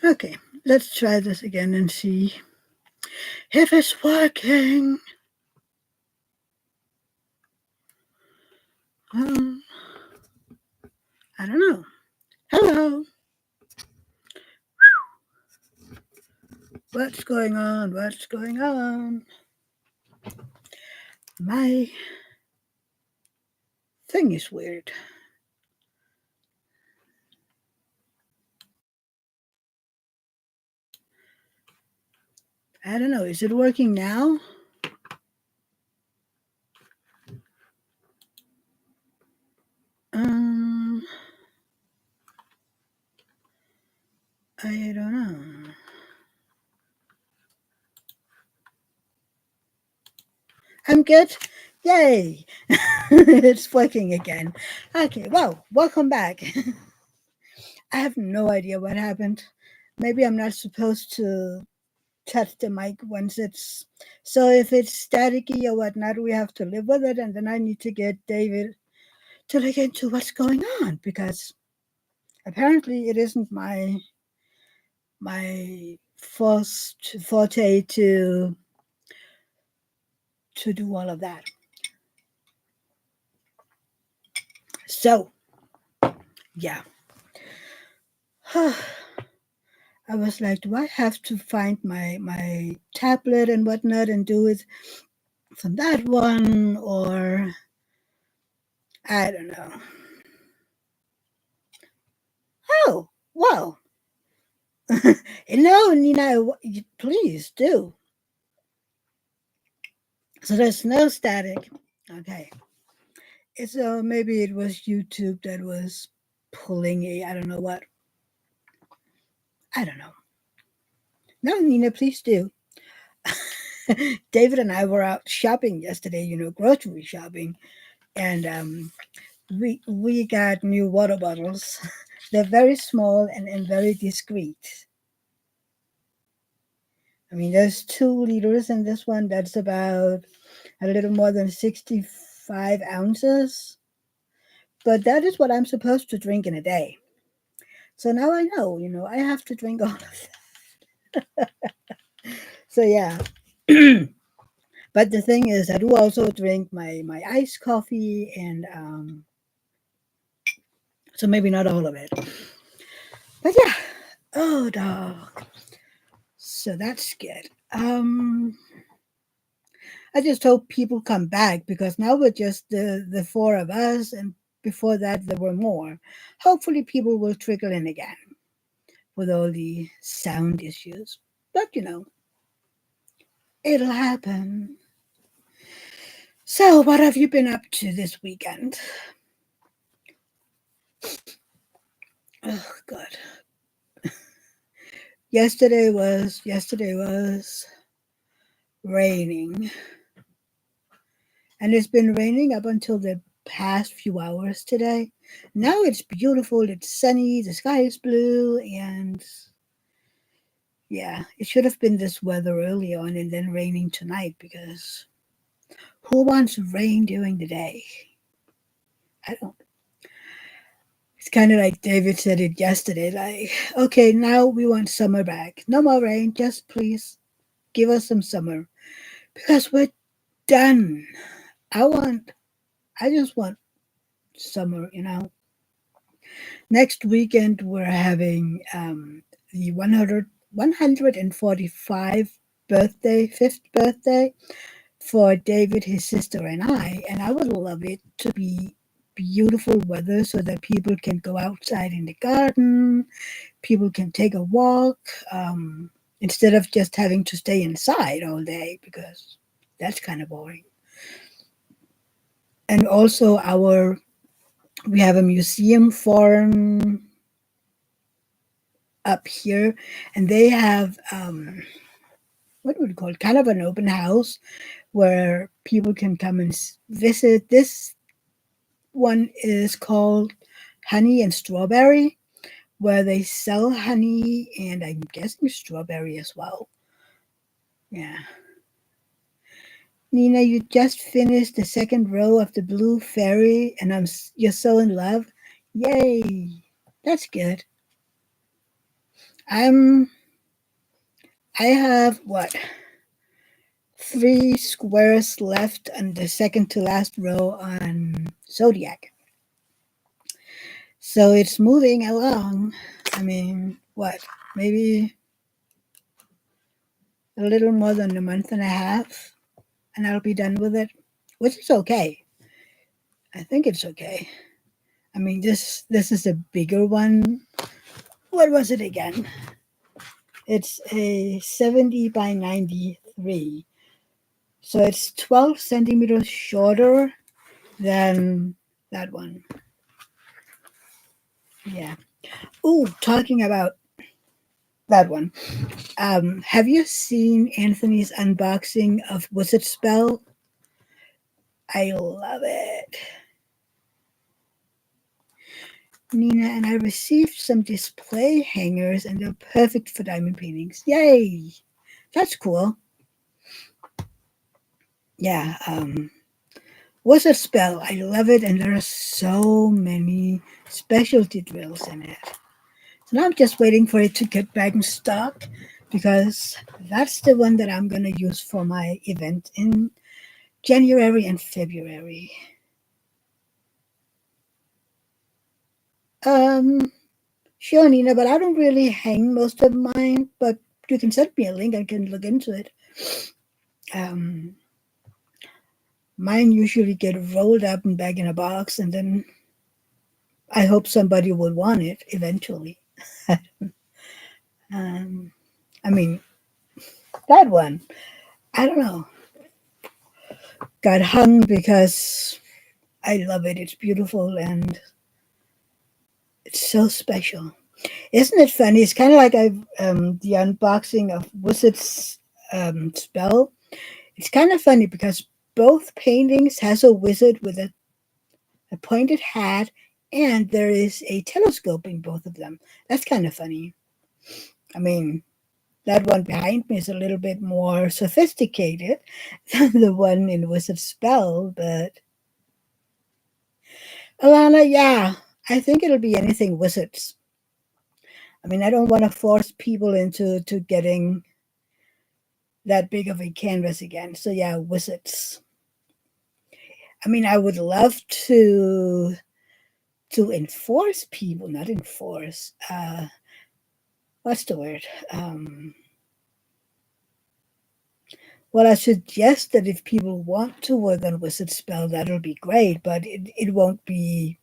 Okay, let's try this again and see if it's working. Um, I don't know. Hello. What's going on? What's going on? My thing is weird. I don't know. Is it working now? Um, I don't know. I'm good. Yay! It's working again. Okay, well, welcome back. I have no idea what happened. Maybe I'm not supposed to touch the mic once it's so if it's staticky or whatnot, we have to live with it, and then I need to get David to look into what's going on because apparently it isn't my first forte to do all of that. So yeah. I was like, do I have to find my tablet and whatnot and do it from that one, or I don't know. Oh well, no, Nina, please do. So there's no static. Okay. So maybe it was YouTube that was pulling a I don't know what. I don't know. No, Nina, please do. David and I were out shopping yesterday, grocery shopping, and we got new water bottles. They're very small and very discreet. I mean, there's 2 liters in this one. That's about a little more than 65 ounces. But that is what I'm supposed to drink in a day. So now I know, I have to drink all of that. So yeah. But the thing is, I do also drink my iced coffee, and so maybe not all of it. But yeah. Oh, dog. So that's good. I just hope people come back because now we're just the four of us, and before that there were more. Hopefully, people will trickle in again with all the sound issues. But it'll happen. So, what have you been up to this weekend? Oh God. Yesterday was raining, and it's been raining up until the past few hours today. Now it's beautiful, it's sunny, the sky is blue, and yeah, it should have been this weather early on and then raining tonight because who wants rain during the day? I don't. It's kind of like David said it yesterday, like, okay, now we want summer back. No more rain, just please give us some summer because we're done. I just want summer. Next weekend, we're having the 145 birthday, fifth birthday for David, his sister, and I would love it to be beautiful weather so that people can go outside in the garden, people can take a walk, instead of just having to stay inside all day because that's kind of boring. And also, we have a museum farm up here, and they have what would you call it? Kind of an open house where people can come and visit. This one is called Honey and Strawberry, where they sell honey and I'm guessing strawberry as well. Yeah. Nina, you just finished the second row of the Blue Fairy, and you're so in love. Yay! That's good. I'm I have what, three squares left on the second to last row on Zodiac. So it's moving along. I mean, what? Maybe a little more than a month and a half, and I'll be done with it, which is okay. I think it's okay. I mean, this is a bigger one. What was it again? It's a 70 by 93. So it's 12 centimeters shorter than that one. Yeah. Oh, talking about that one. Have you seen Anthony's unboxing of Wizard Spell? I love it. Nina and I received some display hangers and they're perfect for diamond paintings. Yay! That's cool. Yeah, Wizard Spell. I love it, and there are so many specialty drills in it. So now I'm just waiting for it to get back in stock because that's the one that I'm going to use for my event in January and February. Um, sure, Nina, but I don't really hang most of mine, but you can send me a link. I can look into it. Um, Mine usually get rolled up and back in a box, and then I hope somebody will want it eventually. um, I mean, that one, I don't know, got hung because I love it. It's beautiful and it's so special. Isn't it funny? It's kind of like the unboxing of Wizard's spell. It's kind of funny because both paintings has a wizard with a pointed hat, and there is a telescope in both of them. That's kind of funny. I mean, that one behind me is a little bit more sophisticated than the one in Wizard Spell, but Alana, yeah, I think it'll be anything wizards. I mean, I don't want to force people into to getting that big of a canvas again. So yeah, wizards. I mean, I would love to enforce people, not enforce. What's the word? Well, I suggest that if people want to work on wizard spell, that'll be great, but it won't be,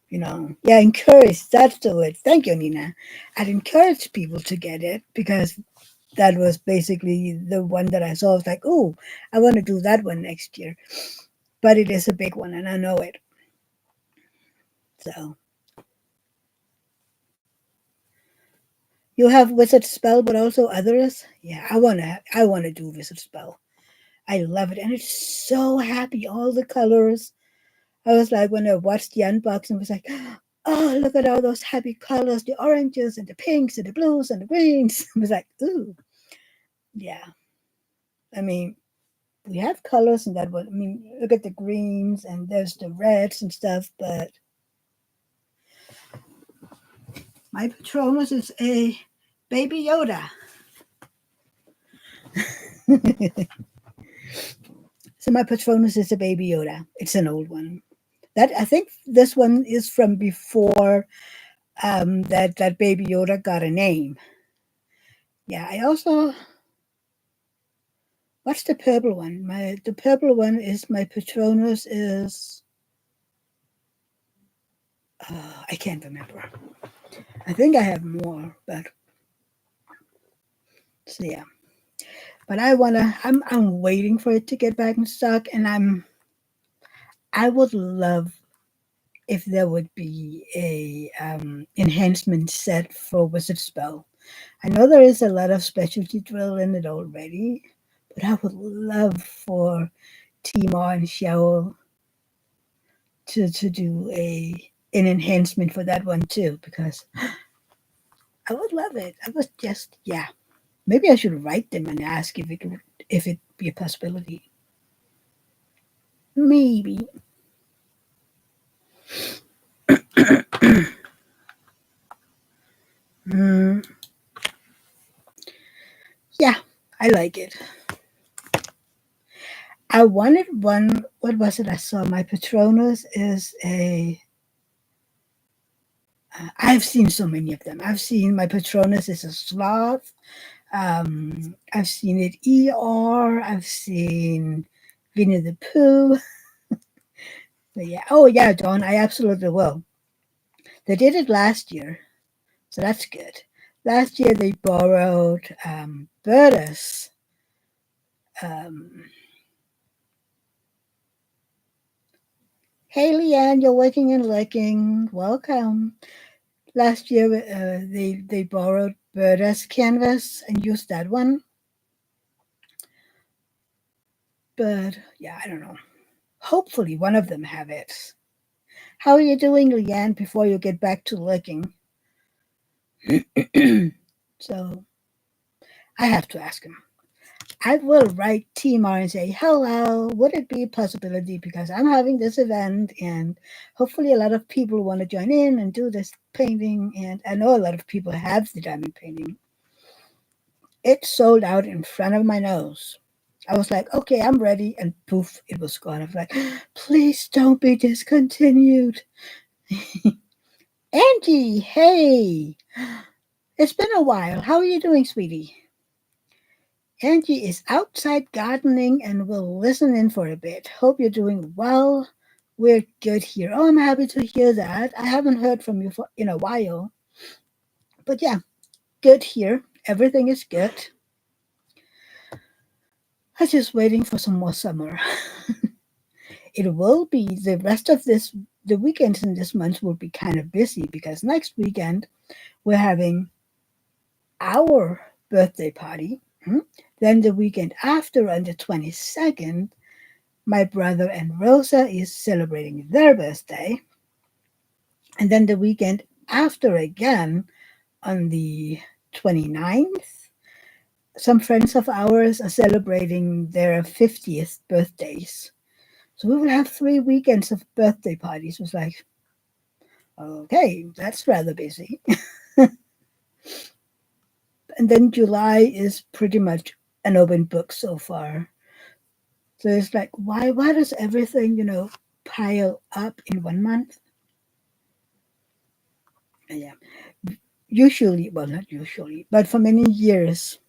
yeah, encourage. That's the word. Thank you, Nina. I'd encourage people to get it because that was basically the one that I saw. I was like, oh, I want to do that one next year. But it is a big one, and I know it. So you have wizard spell, but also others. Yeah, I wanna do wizard spell. I love it, and it's so happy. All the colors. I was like, when I watched the unboxing, I was like, oh, look at all those happy colors, the oranges and the pinks and the blues and the greens. I was like, ooh, yeah. I mean, we have colors in that one. I mean, look at the greens and there's the reds and stuff, but my Patronus is a baby Yoda. So my Patronus is a baby Yoda. It's an old one. That I think this one is from before that baby Yoda got a name. Yeah, I also, what's the purple one? The purple one is my Patronus is I can't remember. I think I have more, but so yeah. But I'm waiting for it to get back in stock, and I would love if there would be a enhancement set for Wizard Spell. I know there is a lot of specialty drill in it already, but I would love for Timor and Xiao to do an enhancement for that one too, because I would love it. I was just, yeah. Maybe I should write them and ask if it be a possibility. Maybe. Mm. I like it. I wanted one. What was it I saw? My Patronus is a. I've seen so many of them. I've seen my Patronus is a sloth. I've seen it ER. I've seen Winnie the Pooh. But yeah. Oh yeah, Dawn. I absolutely will. They did it last year, so that's good. Last year they borrowed Berta's. Um, hey Leanne, you're working and looking. Welcome. Last year they borrowed Berta's canvas and used that one. But yeah, I don't know. Hopefully one of them have it. How are you doing, Leanne, before you get back to looking? So I have to ask him. I will write Timar and say, hello, would it be a possibility because I'm having this event and hopefully a lot of people want to join in and do this painting. And I know a lot of people have the diamond painting. It sold out in front of my nose. I was like, okay, I'm ready. And poof, it was gone. I was like, please don't be discontinued. Angie, hey, it's been a while. How are you doing, sweetie? Angie is outside gardening and will listen in for a bit. Hope you're doing well. We're good here. Oh, I'm happy to hear that. I haven't heard from you for in a while. But yeah, good here. Everything is good. I'm just waiting for some more summer. It will be the rest of the weekends in this month will be kind of busy because next weekend we're having our birthday party. Then the weekend after, on the 22nd, my brother and Rosa is celebrating their birthday. And then the weekend after again, on the 29th, some friends of ours are celebrating their 50th birthdays. So we will have 3 weekends of birthday parties. It was like, okay, that's rather busy. And then July is pretty much an open book so far. So it's like, why does everything, pile up in one month? Yeah. Usually, well, not usually, but for many years,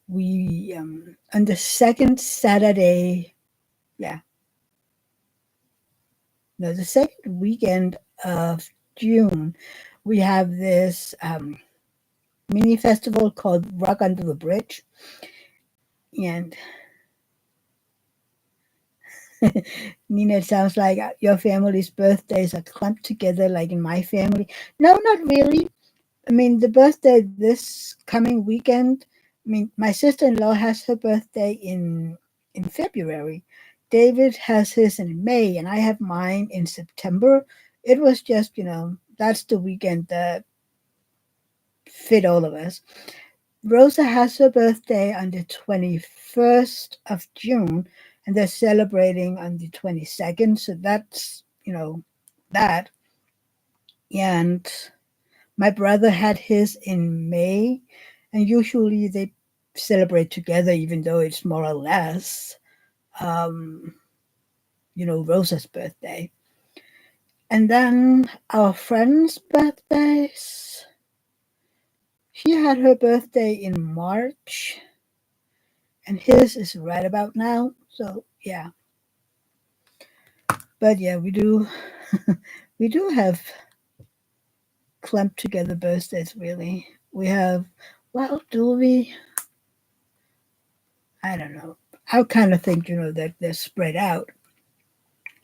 we, on the second Saturday, yeah, no, the second weekend of June, we have this mini festival called Rock Under the Bridge. And Nina, it sounds like your family's birthdays are clumped together like in my family. No, not really. I mean, the birthday this coming weekend, I mean, my sister-in-law has her birthday in February. David has his in May, and I have mine in September. It was just, that's the weekend that fit all of us. Rosa has her birthday on the 21st of June, and they're celebrating on the 22nd. So that's, that. And my brother had his in May, and usually they celebrate together, even though it's more or less, um, Rosa's birthday. And then our friend's birthdays. She had her birthday in March, and his is right about now. So yeah, but yeah, we do, we do have clumped together birthdays. Really, we have. Well, do we? I don't know. I kind of think that they're spread out.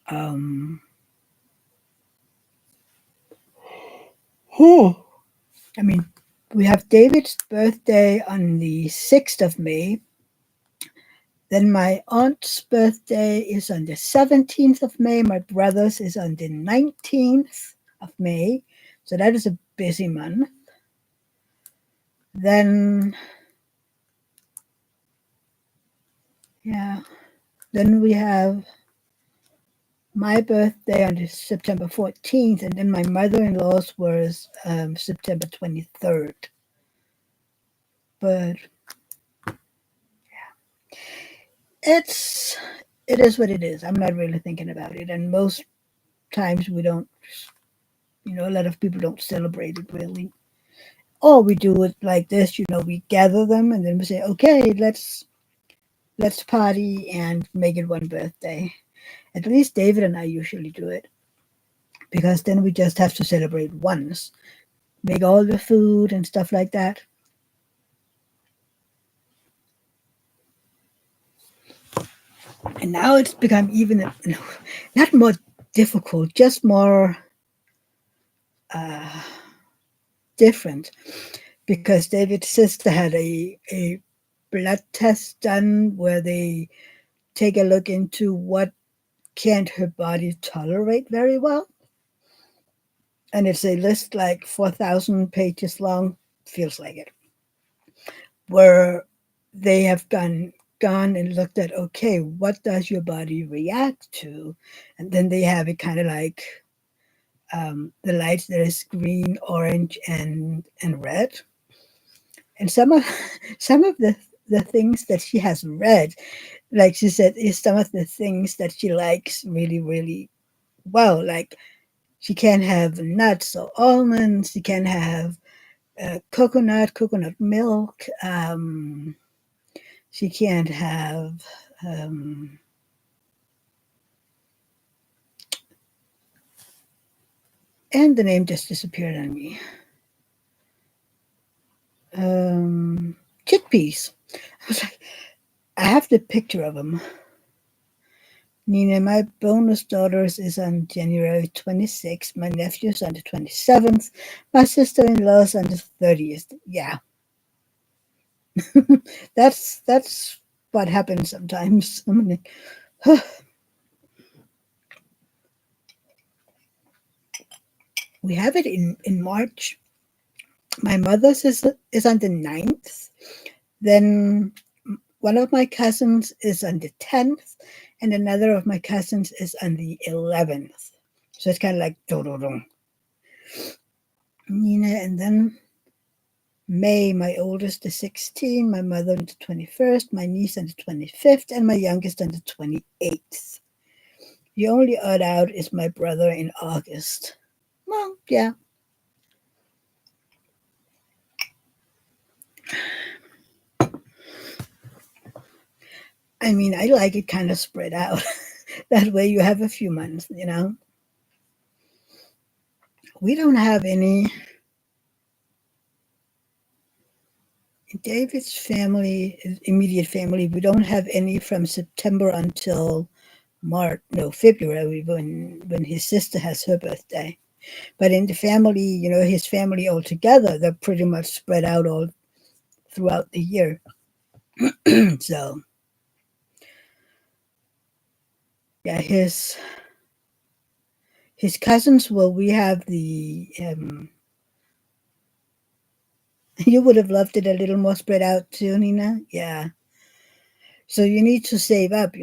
Um, oh, I mean, we have David's birthday on the 6th of May. Then my aunt's birthday is on the 17th of May. My brother's is on the 19th of May. So that is a busy month. Then, yeah, then we have my birthday on the September 14th, and then my mother-in-law's was September 23rd. But It's it is what it is. I'm not really thinking about it, and most times we don't. A lot of people don't celebrate it really. Or we do it like this. We gather them and then we say, okay, let's party and make it one birthday. At least David and I usually do it because then we just have to celebrate once, make all the food and stuff like that. And now it's become even not more difficult, just more uh, different because David's sister had a blood test done where they take a look into what can't her body tolerate very well. And it's a list like 4,000 pages long, feels like it, where they have gone and looked at, okay, what does your body react to? And then they have it kind of like the lights that is green, orange, and red. And some of the things that she has read, like she said, is some of the things that she likes really, really well. Like she can't have nuts or almonds. She can have coconut milk. She can't have. Um, and the name just disappeared on me. Chickpeas. I was like, I have the picture of them. Nina, my bonus daughters is on January 26th. My nephew's on the 27th. My sister-in-law's on the 30th. Yeah, that's what happens sometimes. I'm like, we have it in March. My mother's is on the 9th. Then one of my cousins is on the 10th, and another of my cousins is on the 11th. So it's kind of like do do do. Nina, and then May, my oldest is 16, my mother on the 21st, my niece on the 25th, and my youngest on the 28th. The only odd out is my brother in August. Well, yeah. I mean, I like it kind of spread out. That way you have a few months. We don't have any. In David's family, immediate family, we don't have any from September until March, no, February when his sister has her birthday. But in the family, his family altogether, they're pretty much spread out all throughout the year. So yeah, his cousins. Well, we have the. You would have loved it a little more spread out too, Nina. Yeah. So you need to save up.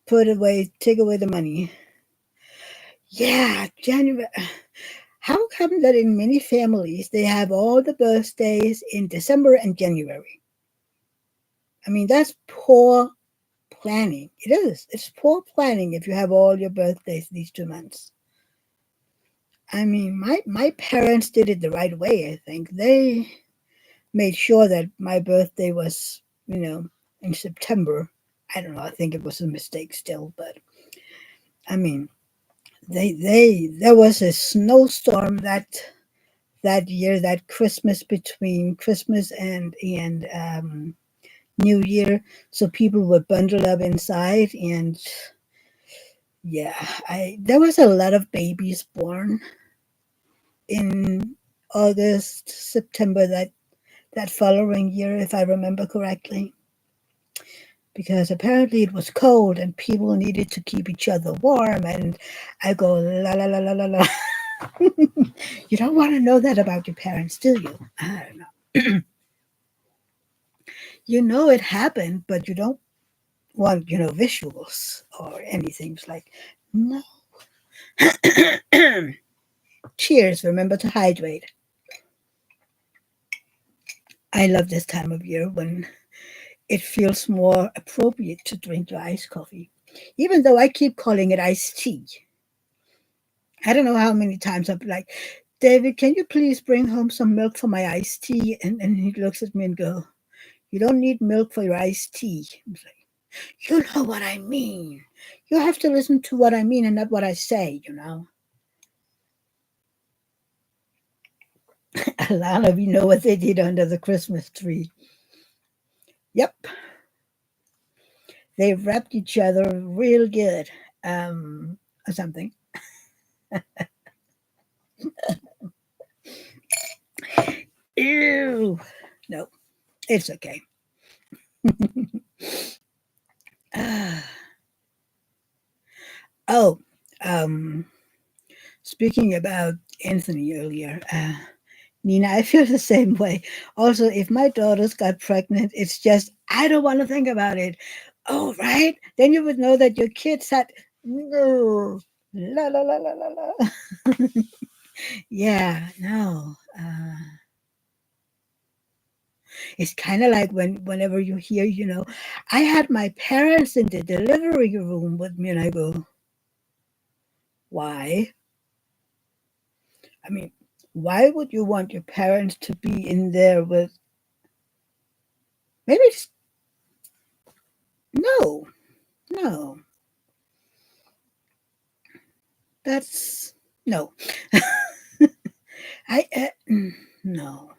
Put away, take away the money. Yeah, January. How come that in many families they have all the birthdays in December and January? I mean, that's poor planning. It is. It's poor planning if you have all your birthdays these 2 months. I mean, my parents did it the right way, I think. They made sure that my birthday was, in September. I don't know, I think it was a mistake still, but I mean, there was a snowstorm that year, that Christmas, between Christmas and New Year, so people were bundled up inside, and yeah, I there was a lot of babies born in August, September, that following year, if I remember correctly, because apparently it was cold and people needed to keep each other warm. And I go, la la la la la la. You don't want to know that about your parents, do you? I don't know. You know it happened, but you don't want, visuals or anything. It's like, no. Cheers. Remember to hydrate. I love this time of year when it feels more appropriate to drink your iced coffee. Even though I keep calling it iced tea. I don't know how many times I've been like, David, can you please bring home some milk for my iced tea? And he looks at me and go, you don't need milk for your iced tea. I'm like, you know what I mean. You have to listen to what I mean and not what I say, you know. A lot of you know what they did under the Christmas tree. Yep, they wrapped each other real good. Or something. Ew. No, it's okay. Oh, um, speaking about Anthony earlier, Nina, I feel the same way. Also, if my daughters got pregnant, it's just, I don't want to think about it. Oh, right? Then you would know that your kids had, no. La la la la la la. Yeah, no. It's kind of like whenever you hear, I had my parents in the delivery room with me, and I go, why? I mean, why would you want your parents to be in there with? Maybe it's no, no. That's no. No.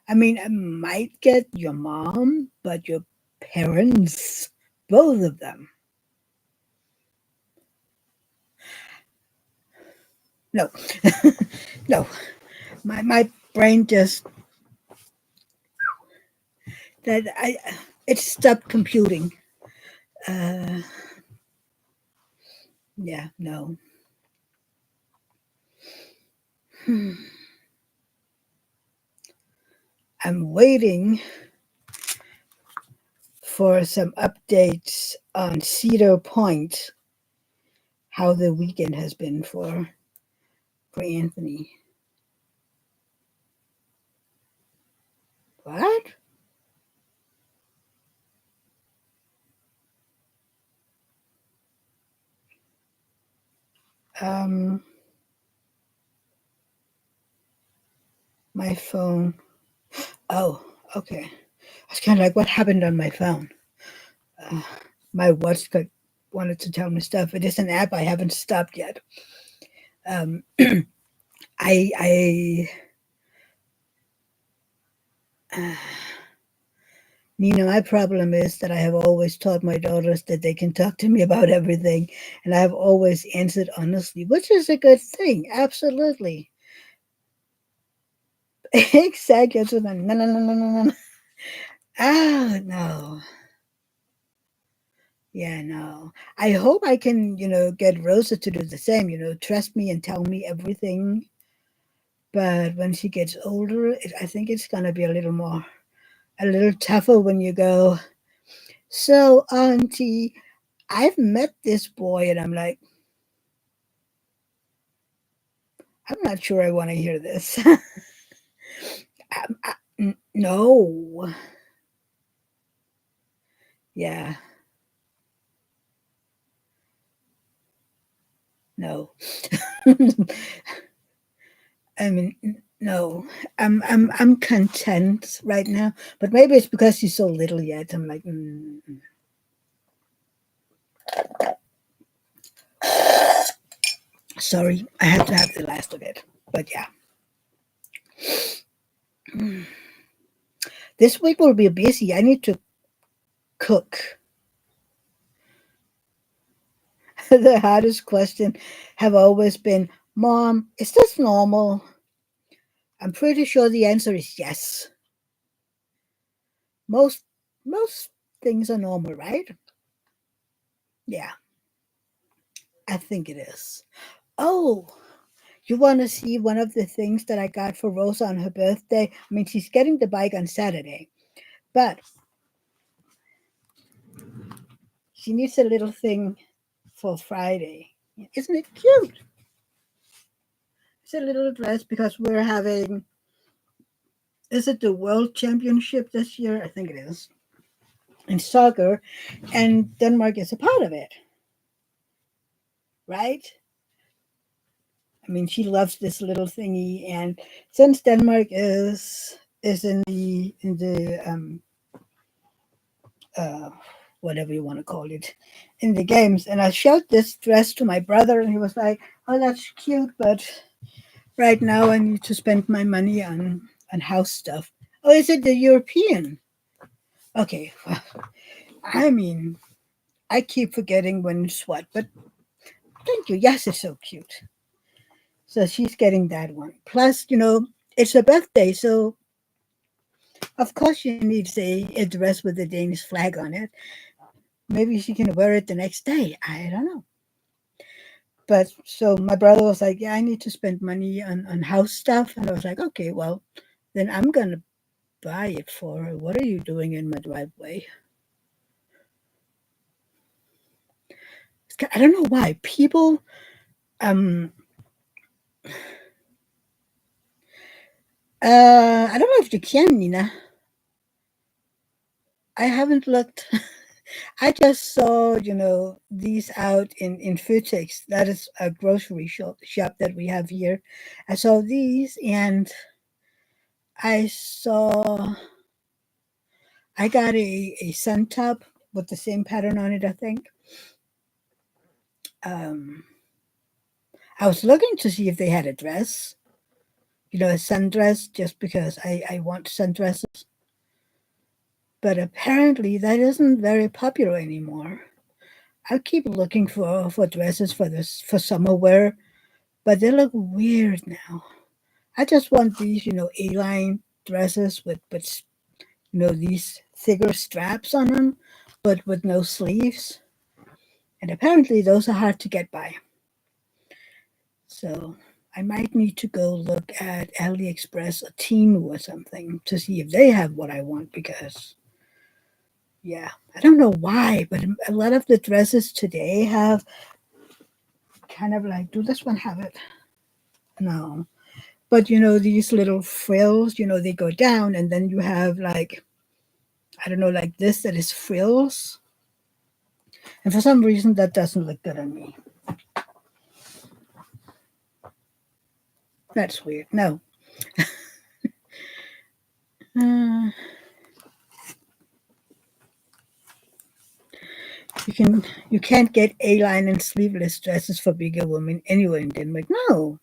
I mean, I might get your mom, but your parents, both of them, no, no. My brain just that I it stopped computing. Uh, yeah, no. Hmm. I'm waiting for some updates on Cedar Point, how the weekend has been for Anthony. What? Um, my phone. Oh, okay. I was kind of like, what happened on my phone? Uh, my watch wanted to tell me stuff. It is an app I haven't stopped yet. Um, I uh, Nina, my problem is that I have always taught my daughters that they can talk to me about everything, and I have always answered honestly, which is a good thing. Absolutely. Exactly. That's what no, no, no, no, no, no. Ah, no. Yeah, no. I hope I can, get Rosa to do the same, trust me and tell me everything. But when she gets older, I think it's going to be a little tougher when you go, so, Auntie, I've met this boy, and I'm like, I'm not sure I want to hear this. No. Yeah, no. I mean, no. I'm content right now, but maybe it's because she's so little yet. I'm like, sorry, I had to have the last of it. But yeah, this week will be busy. I need to cook. The hardest question have always been, Mom, is this normal? I'm pretty sure the answer is yes. Most most things are normal, right? Yeah, I think it is. Oh, you want to see one of the things that I got for Rosa on her birthday? I mean, she's getting the bike on Saturday, but she needs a little thing for Friday. Isn't it cute? It's a little dress because we're having, is it the World Championship this year? I think it is. in soccer, and Denmark is a part of it, right? I mean, she loves this little thingy, and since Denmark is in the uh, whatever you want to call it, in the games, and I showed this dress to my brother, and he was like, "Oh, that's cute, but right now I need to spend my money on house stuff." Oh, is it the European? Okay, I mean, I keep forgetting when it's what, but thank you. Yes, it's so cute. So she's getting that one. Plus, it's her birthday, so of course she needs a dress with the Danish flag on it. Maybe she can wear it the next day. I don't know. But so my brother was like, "Yeah, I need to spend money on house stuff." And I was like, "Okay, well, then I'm going to buy it for her. What are you doing in my driveway?" I don't know why. People, um, I don't know if you can, Nina. I haven't looked. I just saw, these out in Futex. That is a grocery shop that we have here. I saw these, and I saw I got a sun top with the same pattern on it, I think. Um, I was looking to see if they had a dress, a sundress, just because I want sundresses. But apparently that isn't very popular anymore. I keep looking for dresses for summer wear, but they look weird now. I just want these, A-line dresses with these thicker straps on them, but with no sleeves. And apparently those are hard to get by. So I might need to go look at AliExpress or Temu or something to see if they have what I want, because yeah, I don't know why, but a lot of the dresses today have kind of like, do this one have it? No. But these little frills, they go down, and then you have like, I don't know, like this that is frills. And for some reason that doesn't look good on me. That's weird. No. Uh, you can't get A-line and sleeveless dresses for bigger women anywhere in Denmark. No.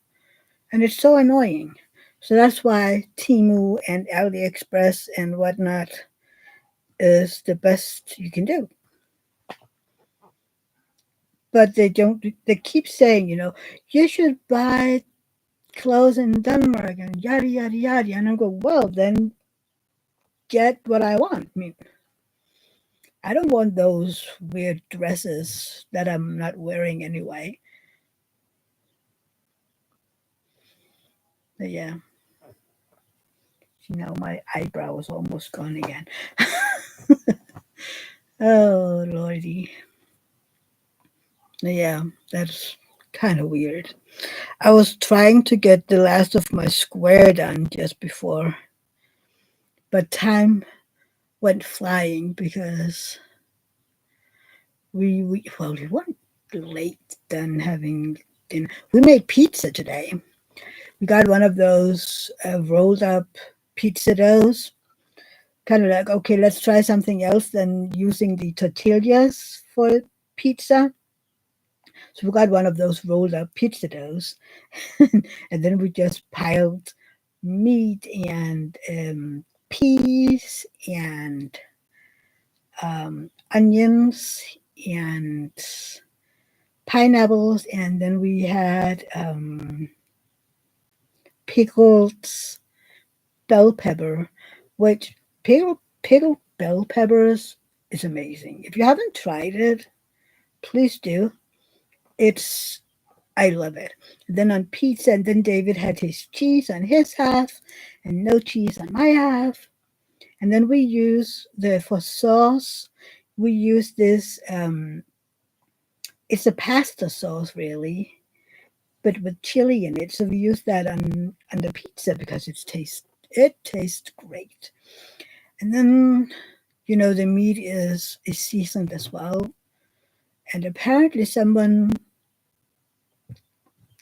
And it's so annoying. So that's why Timu and AliExpress and whatnot is the best you can do. But they don't, they keep saying, you should buy clothes in Denmark and yada, yada, yada. And I go, well, then get what I want. I mean, I don't want those weird dresses that I'm not wearing anyway. But yeah, my eyebrow is almost gone again. Oh, Lordy. Yeah, that's kind of weird. I was trying to get the last of my square done just before, but time went flying because we weren't late done having dinner. We made pizza today. We got one of those rolled up pizza doughs. Kind of like, okay, let's try something else than using the tortillas for pizza. So we got one of those rolled up pizza doughs, and then we just piled meat and peas and onions and pineapples, and then we had pickled bell pepper, which pickled bell peppers is amazing. If you haven't tried it, please do. It's I love it. Then on pizza, and then David had his cheese on his half and no cheese on my half. And then we use the for sauce. We use this. It's a pasta sauce, really, but with chili in it. So we use that on the pizza because it tastes great. And then The meat is seasoned as well. And apparently someone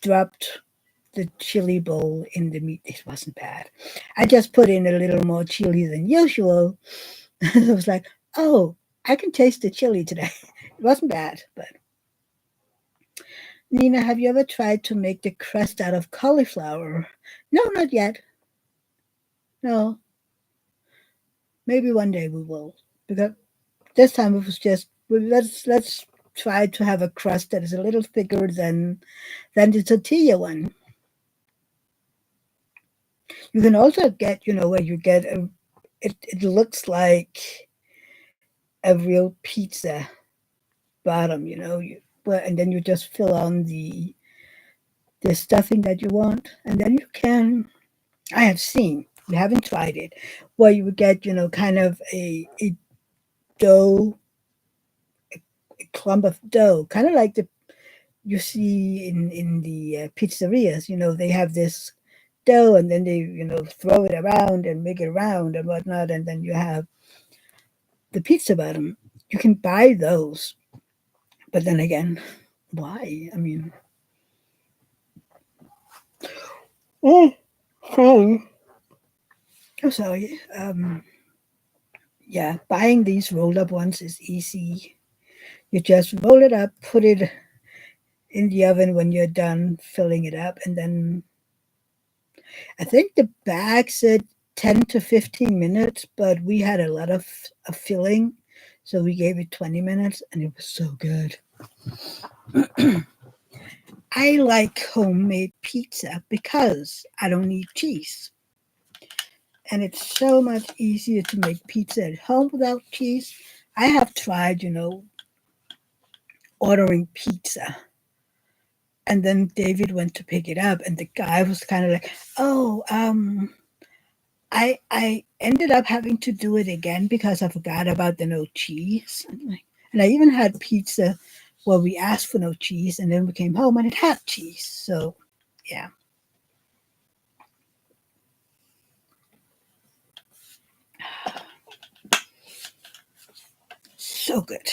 dropped the chili bowl in the meat. It wasn't bad. I just put in a little more chili than usual. I was like, oh, I can taste the chili today. It wasn't bad, but Nina, have you ever tried to make the crust out of cauliflower? No, not yet. No, maybe one day we will. Because this time it was just well, let's try to have a crust that is a little thicker than the tortilla one. You can also get, where you get it looks like a real pizza bottom, well, and then you just fill on the stuffing that you want, and then you can. I have seen. We haven't tried it, where you would get, kind of a dough, a clump of dough, kind of like the you see in the pizzerias. They have this dough, and then they throw it around and make it round and whatnot, and then you have the pizza bottom. You can buy those, but then again, why? I mean, oh, sorry. I'm sorry. Yeah, buying these rolled up ones is easy. You just roll it up, put it in the oven when you're done filling it up, and then I think the bag said 10 to 15 minutes, but we had a lot of filling, so we gave it 20 minutes, and it was so good. I like homemade pizza because I don't need cheese. And it's so much easier to make pizza at home without cheese. I have tried, ordering pizza. And then David went to pick it up, and the guy was kind of like, "Oh, I ended up having to do it again because I forgot about the no cheese." And I even had pizza where we asked for no cheese, and then we came home and it had cheese. So, yeah, so good.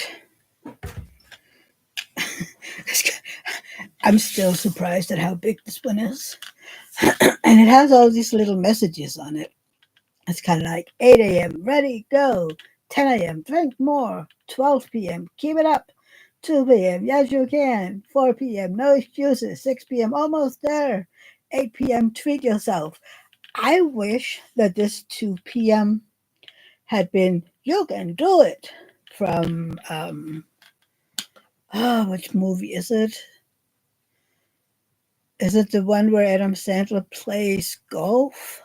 I'm still surprised at how big this one is. And it has all these little messages on it. It's kind of like 8 a.m., ready, go. 10 a.m., drink more. 12 p.m., keep it up. 2 p.m., yes, you can. 4 p.m., no excuses. 6 p.m., almost there. 8 p.m., treat yourself. I wish that this 2 p.m. had been, you can do it, from, which movie is it? Is it the one where Adam Sandler plays golf?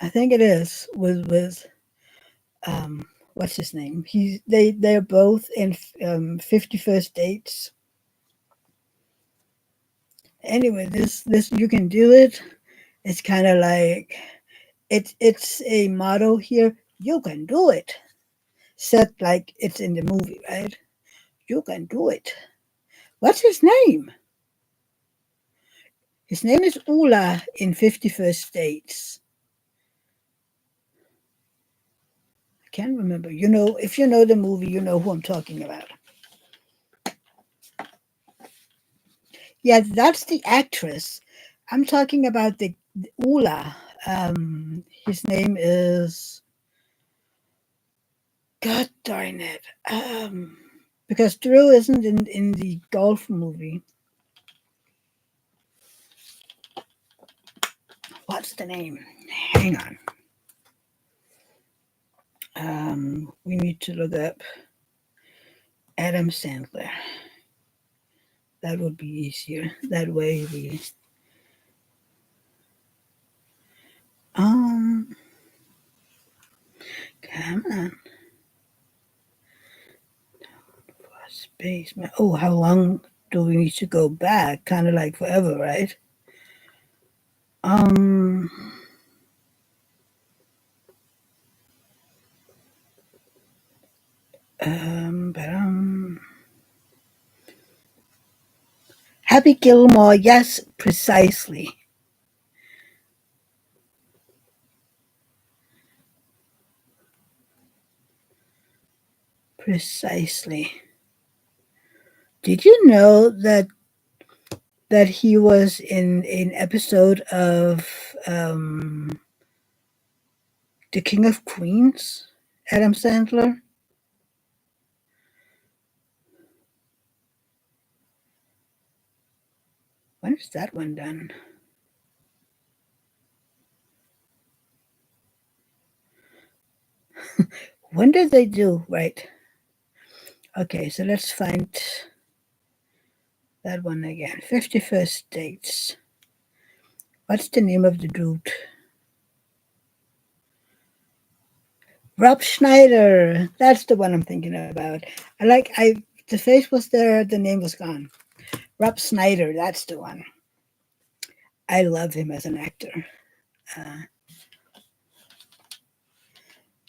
I think it is with what's his name? They're both in 51st Dates. Anyway, this you can do it. It's kind of like it's a motto here. You can do it. Said like it's in the movie, right? You can do it. What's his name? His name is Ula in 51st Dates. I can't remember. If you know the movie, you know who I'm talking about. Yeah, that's the actress. I'm talking about the Ula. His name is God darn it. Because Drew isn't in the golf movie. What's the name? Hang on. We need to look up Adam Sandler. That would be easier. That way we um come on. Space man. Oh, how long do we need to go back? Kind of like forever, right? Um but Happy Gilmore, yes, precisely. Precisely. Did you know that he was in an episode of The King of Queens? Adam Sandler. When is that one done? When did they do? Right. Okay, so let's find that one again. 51st Dates. What's the name of the dude? Rob Schneider. That's the one I'm thinking about. The face was there, the name was gone. Rob Schneider, that's the one. I love him as an actor. Uh,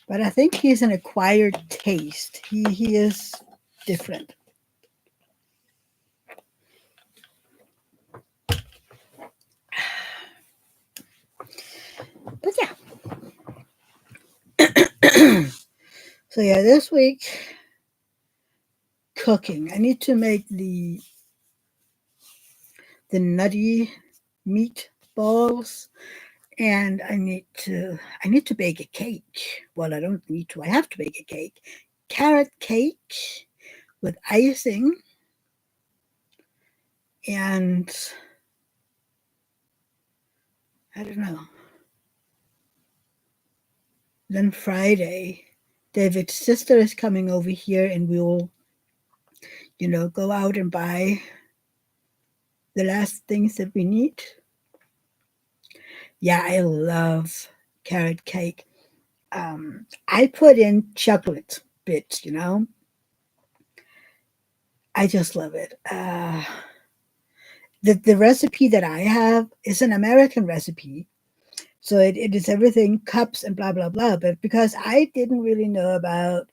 but I think he's an acquired taste. He is different. But yeah. So yeah, this week cooking. I need to make the nutty meatballs, and I need to bake a cake. Well, I don't need to. I have to bake a cake. Carrot cake with icing, and I don't know. Then Friday, David's sister is coming over here, and we will, go out and buy the last things that we need. Yeah, I love carrot cake. I put in chocolate bits. I just love it. The recipe that I have is an American recipe. So it is everything cups and blah, blah, blah. But because I didn't really know about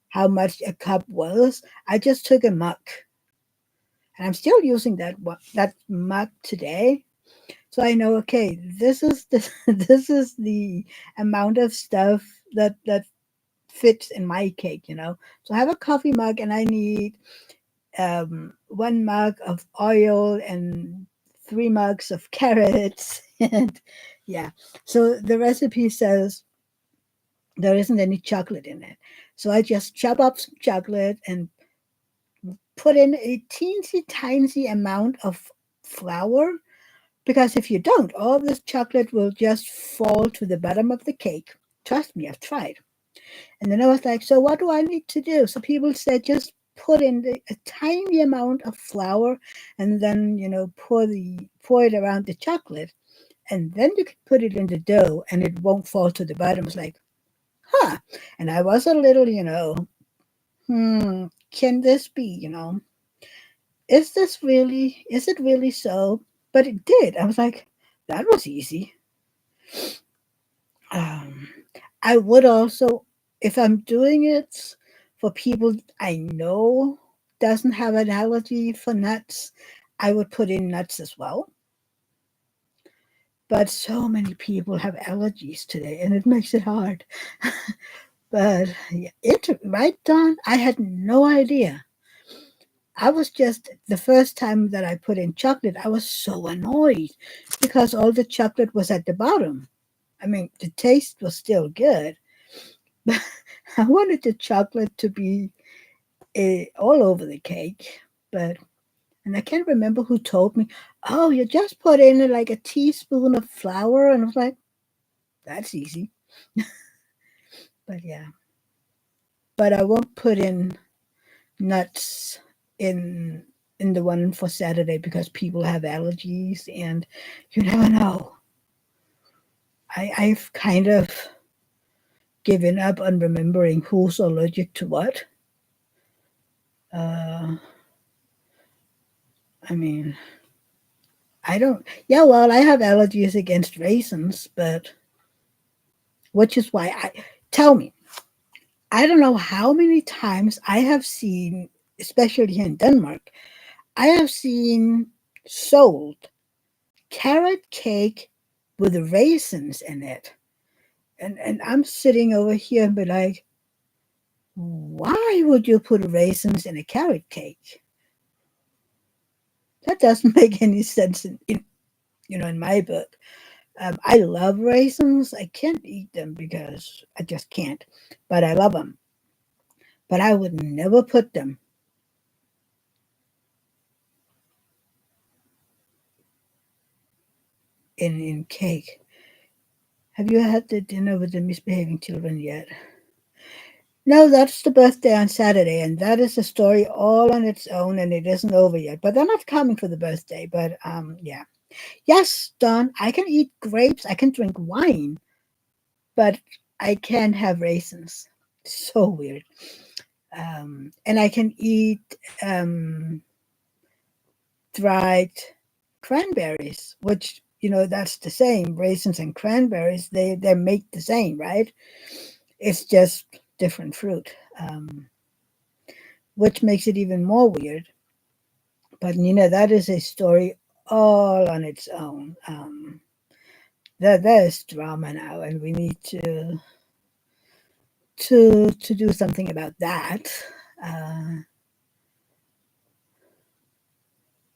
how much a cup was, I just took a mug. And I'm still using that mug today. So I know, okay, this is the this is the amount of stuff that fits in my cake. So I have a coffee mug, and I need 1 mug of oil and 3 mugs of carrots. And yeah, so the recipe says there isn't any chocolate in it. So I just chop up some chocolate and put in a teensy tiny amount of flour, because if you don't, all this chocolate will just fall to the bottom of the cake. Trust me, I've tried. And then I was like, so what do I need to do? So people said just put in a tiny amount of flour, and then pour it around the chocolate, and then you can put it in the dough and it won't fall to the bottom. It's like, huh. And I was a little, can this be? Is it really so? But it did. I was like, that was easy. Um, I would also, if I'm doing it for people I know doesn't have an allergy for nuts, I would put in nuts as well. But so many people have allergies today, and it makes it hard. But yeah, right, Don? I had no idea. I was just the first time that I put in chocolate, I was so annoyed because all the chocolate was at the bottom. I mean, the taste was still good, but I wanted the chocolate to be all over the cake. And I can't remember who told me, oh, you just put in like a teaspoon of flour. And I was like, that's easy. But yeah, but I won't put in nuts in in the one for Saturday because people have allergies, and you never know. I've kind of given up on remembering who's allergic to what. Uh, I mean, I don't. Yeah, well, I have allergies against raisins, but which is why I tell me. I don't know how many times I have seen, especially here in Denmark, I have seen sold carrot cake with raisins in it. And I'm sitting over here and be like, Why would you put raisins in a carrot cake? That doesn't make any sense in my book. I love raisins. I can't eat them because I just can't, but I love them. But I would never put them in cake. Have you had the dinner with the misbehaving children yet? No, that's the birthday on Saturday, and that is a story all on its own, and it isn't over yet. But they're not coming for the birthday. But yeah, yes, Don, I can eat grapes. I can drink wine, but I can't have raisins. So weird. And I can eat dried cranberries, which that's the same. Raisins and cranberries, they make the same, right? It's just different fruit, which makes it even more weird. But that is a story all on its own. There's drama now, and we need to do something about that. Uh,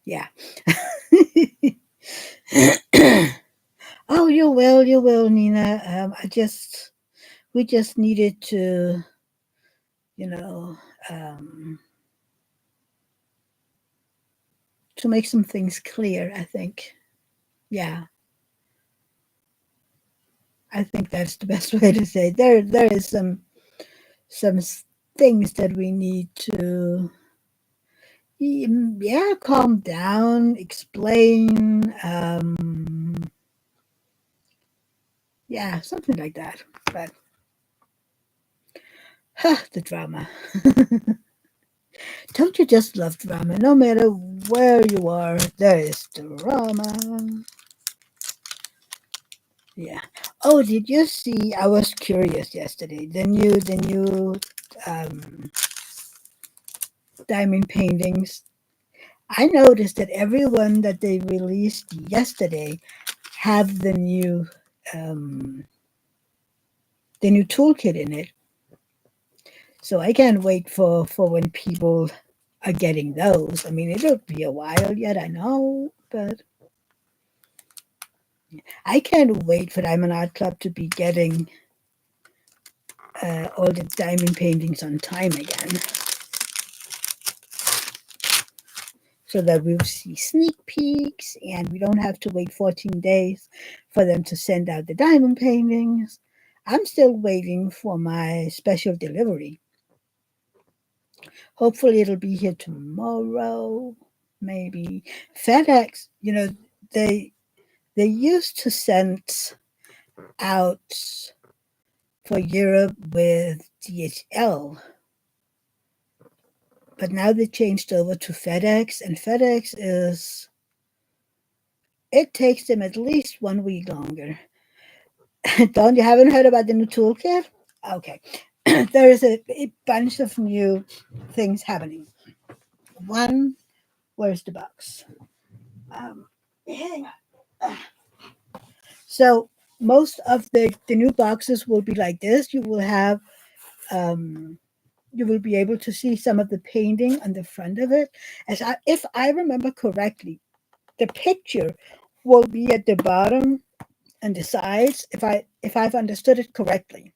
yeah. Oh, you will, Nina. We just needed you know, um, to make some things clear. I think, yeah, I think that's the best way to say it. There is some things that we need to, yeah, calm down, explain, yeah, something like that. But the drama. Don't you just love drama? No matter where you are, there is drama. Yeah. Oh, did you see? I was curious yesterday. The new um, diamond paintings. I noticed that everyone that they released yesterday have um, the new toolkit in it. So I can't wait for when people are getting those. I mean, it'll be a while yet, I know, but I can't wait for Diamond Art Club to be getting all the diamond paintings on time again, so that we'll see sneak peeks and we don't have to wait 14 days for them to send out the diamond paintings. I'm still waiting for my special delivery. Hopefully, it'll be here tomorrow, maybe. FedEx, they they used to send out for Europe with DHL, but now they changed over to FedEx, and FedEx is it takes them at least 1 week longer. Don, you haven't heard about the new toolkit? Okay. There is a bunch of new things happening. One, where's the box? Hang on. So most of the new boxes will be like this. Um, you will be able to see some of the painting on the front of it. If I remember correctly, the picture will be at the bottom and the sides. If I've understood it correctly.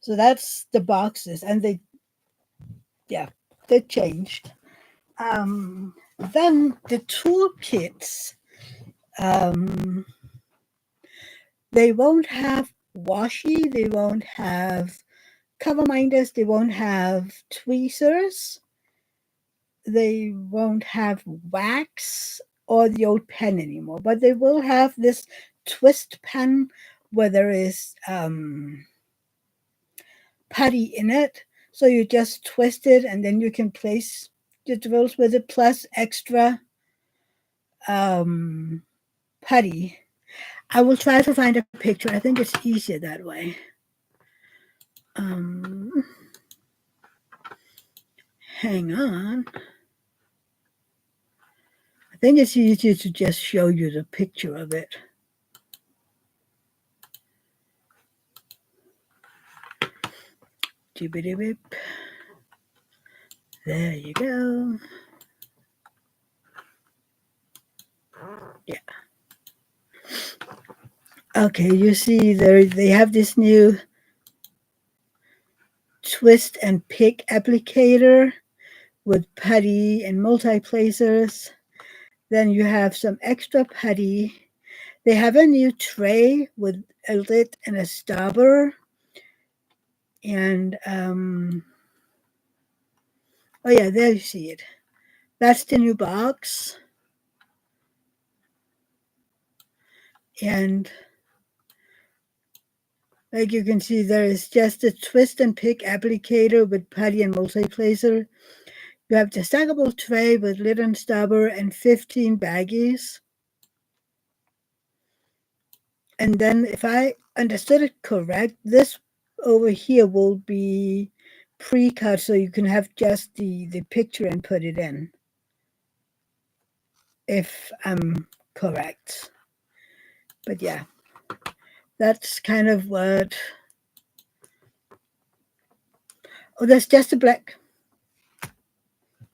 So that's the boxes, and yeah, they changed. Then the toolkits, um, they won't have washi, they won't have cover minders, they won't have tweezers, they won't have wax or the old pen anymore, but they will have this twist pen where there is putty in it. So you just twist it and then you can place your drills with it plus extra um, putty. I will try to find a picture. I think it's easier that way. Um, Hang on. I think it's easier to just show you the picture of it. Jibbity bip. There you go. Yeah. Okay, you see there they have this new twist and pick applicator with putty and multi-placers. Then you have some extra putty. They have a new tray with a lid and a stopper. And oh yeah, there you see it. That's the new box. And like you can see, there is just a twist and pick applicator with putty and multi-placer. You have the stackable tray with lid and stopper and 15 baggies. And then if I understood it correct, this over here will be pre-cut so you can have just the picture and put it in. If I'm correct. But yeah, that's kind of what. Oh, that's just a black.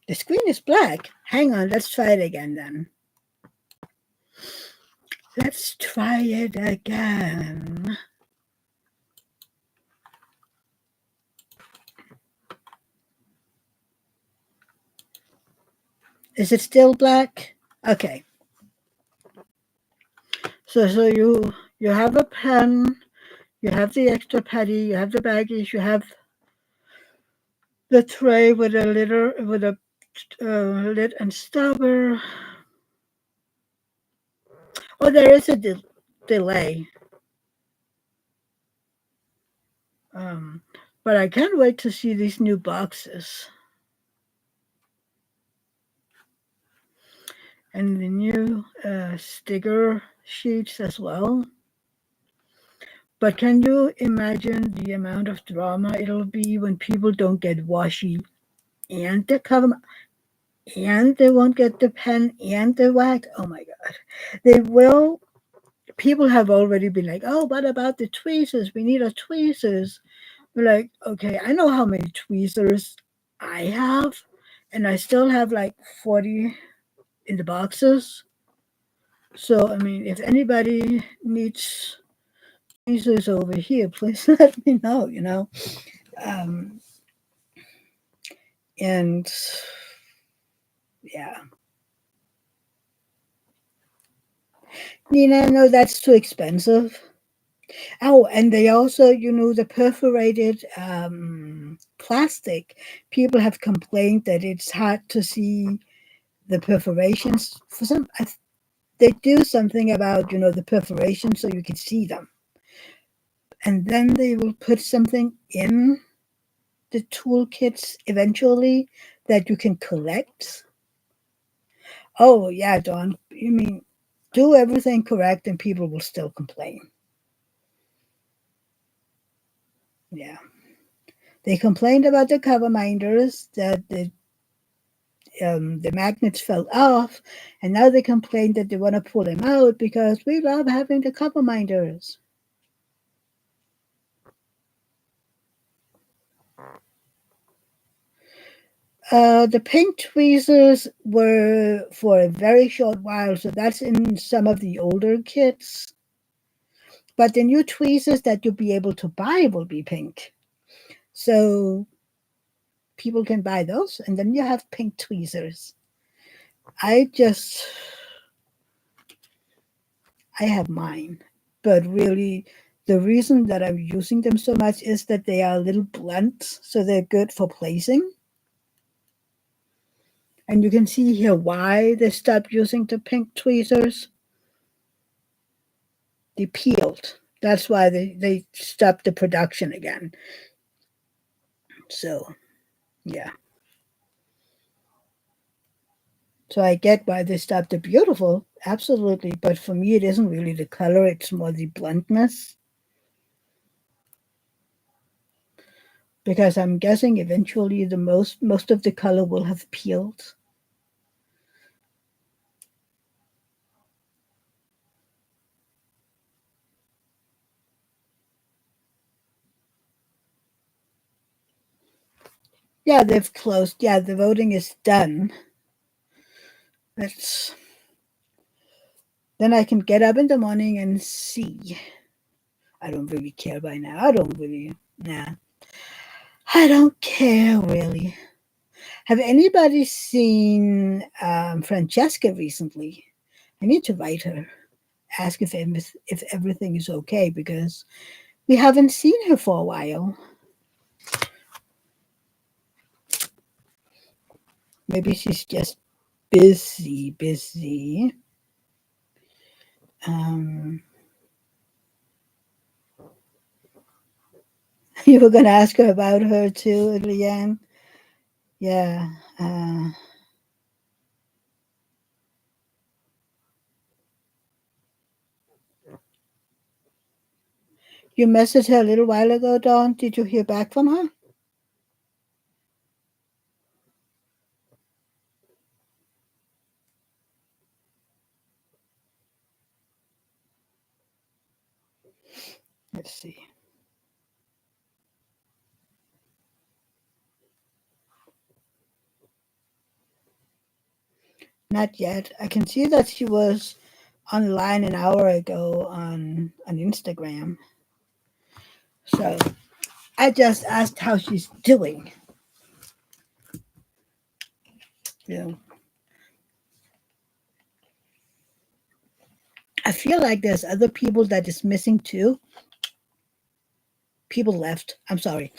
The screen is black. Hang on, let's try it again then. Let's try it again. Is it still black? Okay. So you have a pen, you have the extra putty, you have the baggies, you have the tray with a lid and stopper. Oh, there is a delay. Um, but I can't wait to see these new boxes. And the new sticker sheets as well. But can you imagine the amount of drama it'll be when people don't get washi and the cover and they won't get the pen and the wax? Oh my god. They will. People have already been like, oh, what about the tweezers? We need a tweezers. We're like, okay, I know how many tweezers I have, and I still have like 40 in the boxes. So, I mean, if anybody needs tweezers over here, please let me know. Um, and yeah. Nina, no, that's too expensive. Oh, and they also, the perforated plastic. People have complained that it's hard to see the perforations. They do something about, the perforations so you can see them. And then they will put something in the toolkits eventually that you can collect. Oh, yeah, Dawn. You mean do everything correct and people will still complain. Yeah. They complained about the cover minders that the magnets fell off, and now they complain that they want to pull them out because we love having the cover minders. The pink tweezers were for a very short while, so that's in some of the older kits. But the new tweezers that you'll be able to buy will be pink. So people can buy those, and then you have pink tweezers. I just, I have mine, but really, the reason that I'm using them so much is that they are a little blunt, so they're good for placing. And you can see here why they stopped using the pink tweezers. They peeled. That's why they stopped the production again. So, yeah. So I get why they stopped the beautiful, absolutely. But for me, it isn't really the color, it's more the bluntness. Because I'm guessing eventually the most of the color will have peeled. Yeah, they've closed. Yeah, the voting is done. That's then I can get up in the morning and see. I don't really care by now. I don't really. Nah, I don't care really. Have anybody seen Francesca recently? I need to write her, ask if everything is okay because we haven't seen her for a while. Maybe she's just busy, busy. Um, you were gonna ask her about her too, Leanne. Yeah. You messaged her a little while ago, Dawn. Did you hear back from her? Let's see. Not yet. I can see that she was online an hour ago on Instagram. So I just asked how she's doing. You know, I feel like there's other people that is missing too. People left. I'm sorry.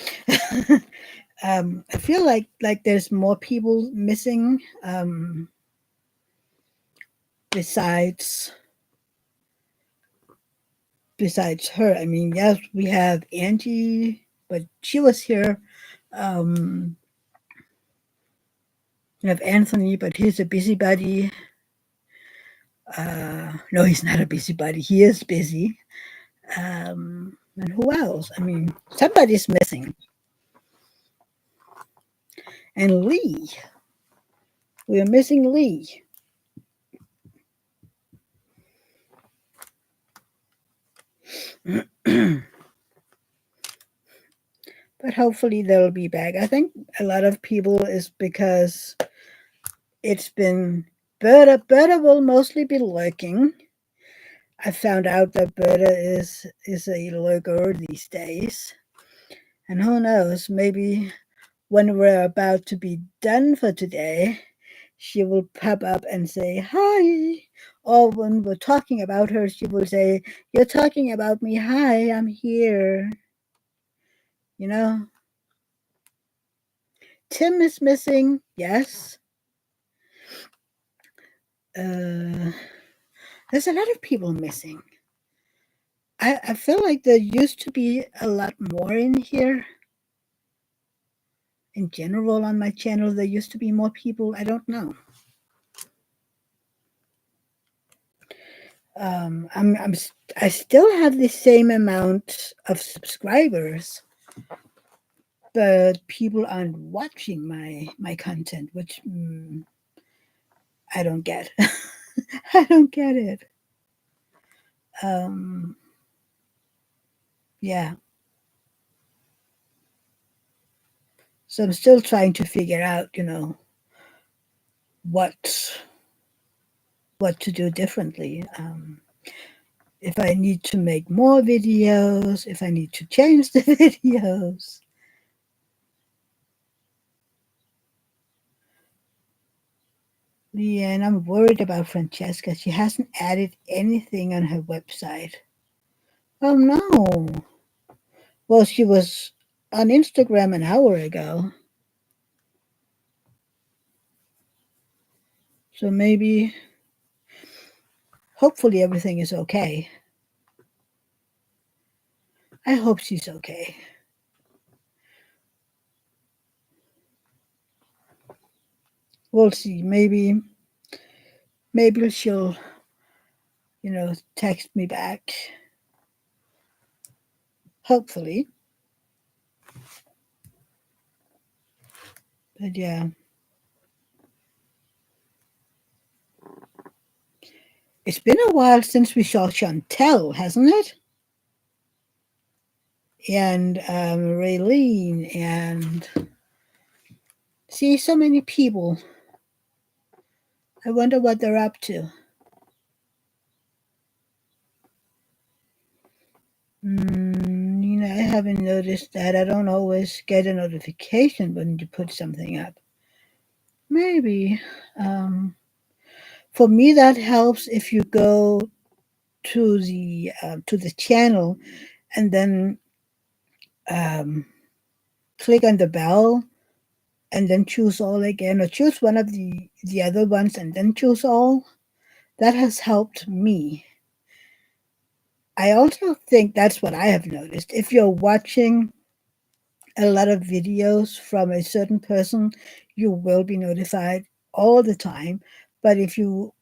I feel like there's more people missing besides besides her. I mean, yes, we have Angie, but she was here. Um, we have Anthony, but he's a busybody. No, he's not a busybody. He is busy. And who else? I mean, somebody's missing. And Lee, we are missing Lee. But hopefully they'll be back. I think a lot of people is because it's been Berta. Berta will mostly be lurking. I found out that Berta is a lurker these days. And who knows, maybe when we're about to be done for today, she will pop up and say hi. Or when we're talking about her, she will say, "You're talking about me. Hi, I'm here." You know, Tim is missing. Yes. Uh, there's a lot of people missing. I feel like there used to be a lot more in here. In general, on my channel, there used to be more people. I don't know. I still have the same amount of subscribers, but people aren't watching my content, which I don't get. I don't get it. Um, yeah. So I'm still trying to figure out, what what to do differently. If I need to make more videos, if I need to change the videos. Yeah, and I'm worried about Francesca. She hasn't added anything on her website. Oh no. Well, she was on Instagram an hour ago. So maybe, hopefully, everything is okay. I hope she's okay. We'll see. Maybe she'll, text me back. Hopefully. But yeah. It's been a while since we saw Chantel, hasn't it? And Raylene and see so many people. I wonder what they're up to. I haven't noticed that. I don't always get a notification when you put something up. Maybe. Um, for me, that helps if you go to the channel and then um, click on the bell and then choose all again, or choose one of the other ones and then choose all. That has helped me. I also think that's what I have noticed. If you're watching a lot of videos from a certain person, you will be notified all the time. But if you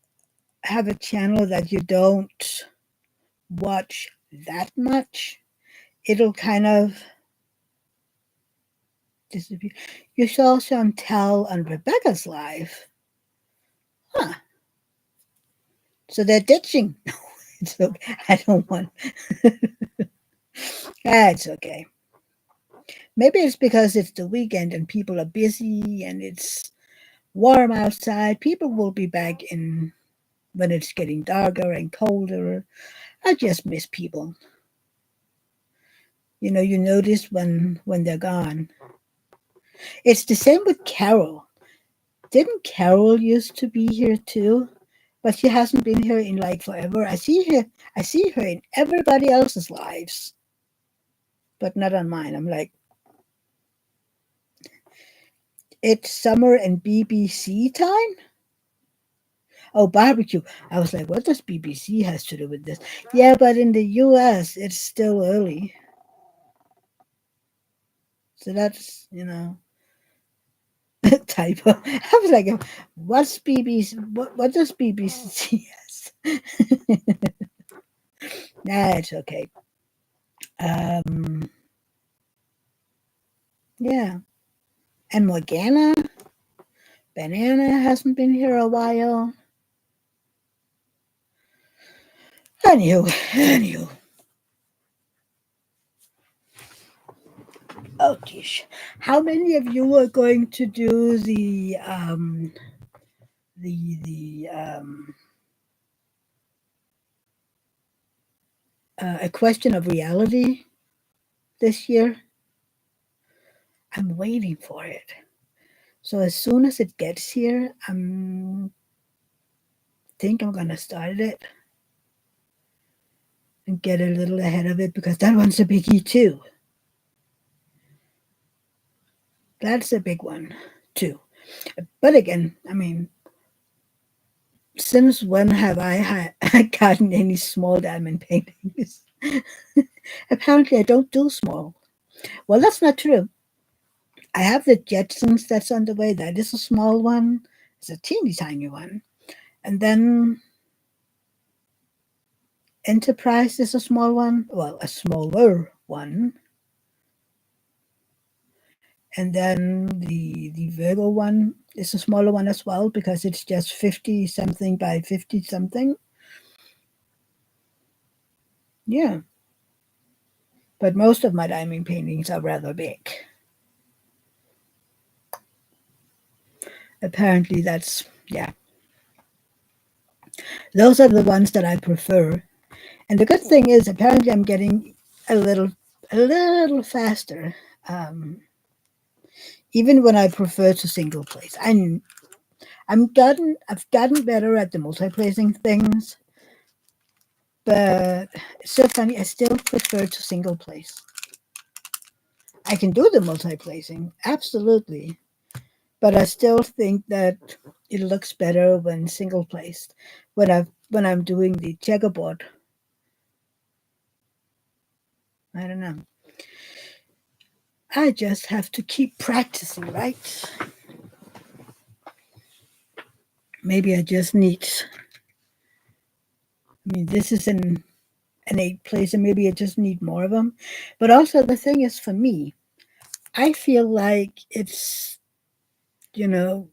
have a channel that you don't watch that much, it'll kind of disappear. You saw Chantel on Rebecca's live. Huh. So they're ditching. It's okay. I don't want. It's okay. Maybe it's because it's the weekend and people are busy and it's warm outside. People will be back in when it's getting darker and colder. I just miss people. You notice when they're gone. It's the same with Carol. Didn't Carol used to be here too? But she hasn't been here in like forever. I see her in everybody else's lives, but not on mine. I'm like, it's summer and BBC time? Oh, barbecue. I was like, what does BBC has to do with this? Yeah, but in the US it's still early. So that's, typo. I was like, what's BBC? What does BBC has? Nah, it's okay. Um, yeah. And Morgana, Banana hasn't been here a while. Anywho. Oh, geez. How many of you are going to do the a question of reality this year? I'm waiting for it. So as soon as it gets here, think I'm gonna start it and get a little ahead of it because that one's a biggie too. That's a big one too. But again, I mean, since when have I gotten any small diamond paintings? Apparently, I don't do small. Well, that's not true. I have the Jetsons that's on the way. That is a small one. It's a teeny tiny one. And then Enterprise is a small one. Well, a smaller one. And then the Virgo one is a smaller one as well because it's just 50 something by 50 something. Yeah. But most of my diamond paintings are rather big. Apparently, that's, yeah. Those are the ones that I prefer. And the good thing is, apparently, I'm getting a little, a little faster. Um, Even when I prefer to single place, I've gotten better at the multi-placing things, but it's so funny. I still prefer to single place. I can do the multi-placing, absolutely, but I still think that it looks better when single placed. When I'm doing the checkerboard, I don't know. I just have to keep practicing, right? Maybe I just need. I mean, this is an eight place, and maybe I just need more of them. But also, the thing is, for me, I feel like it's you know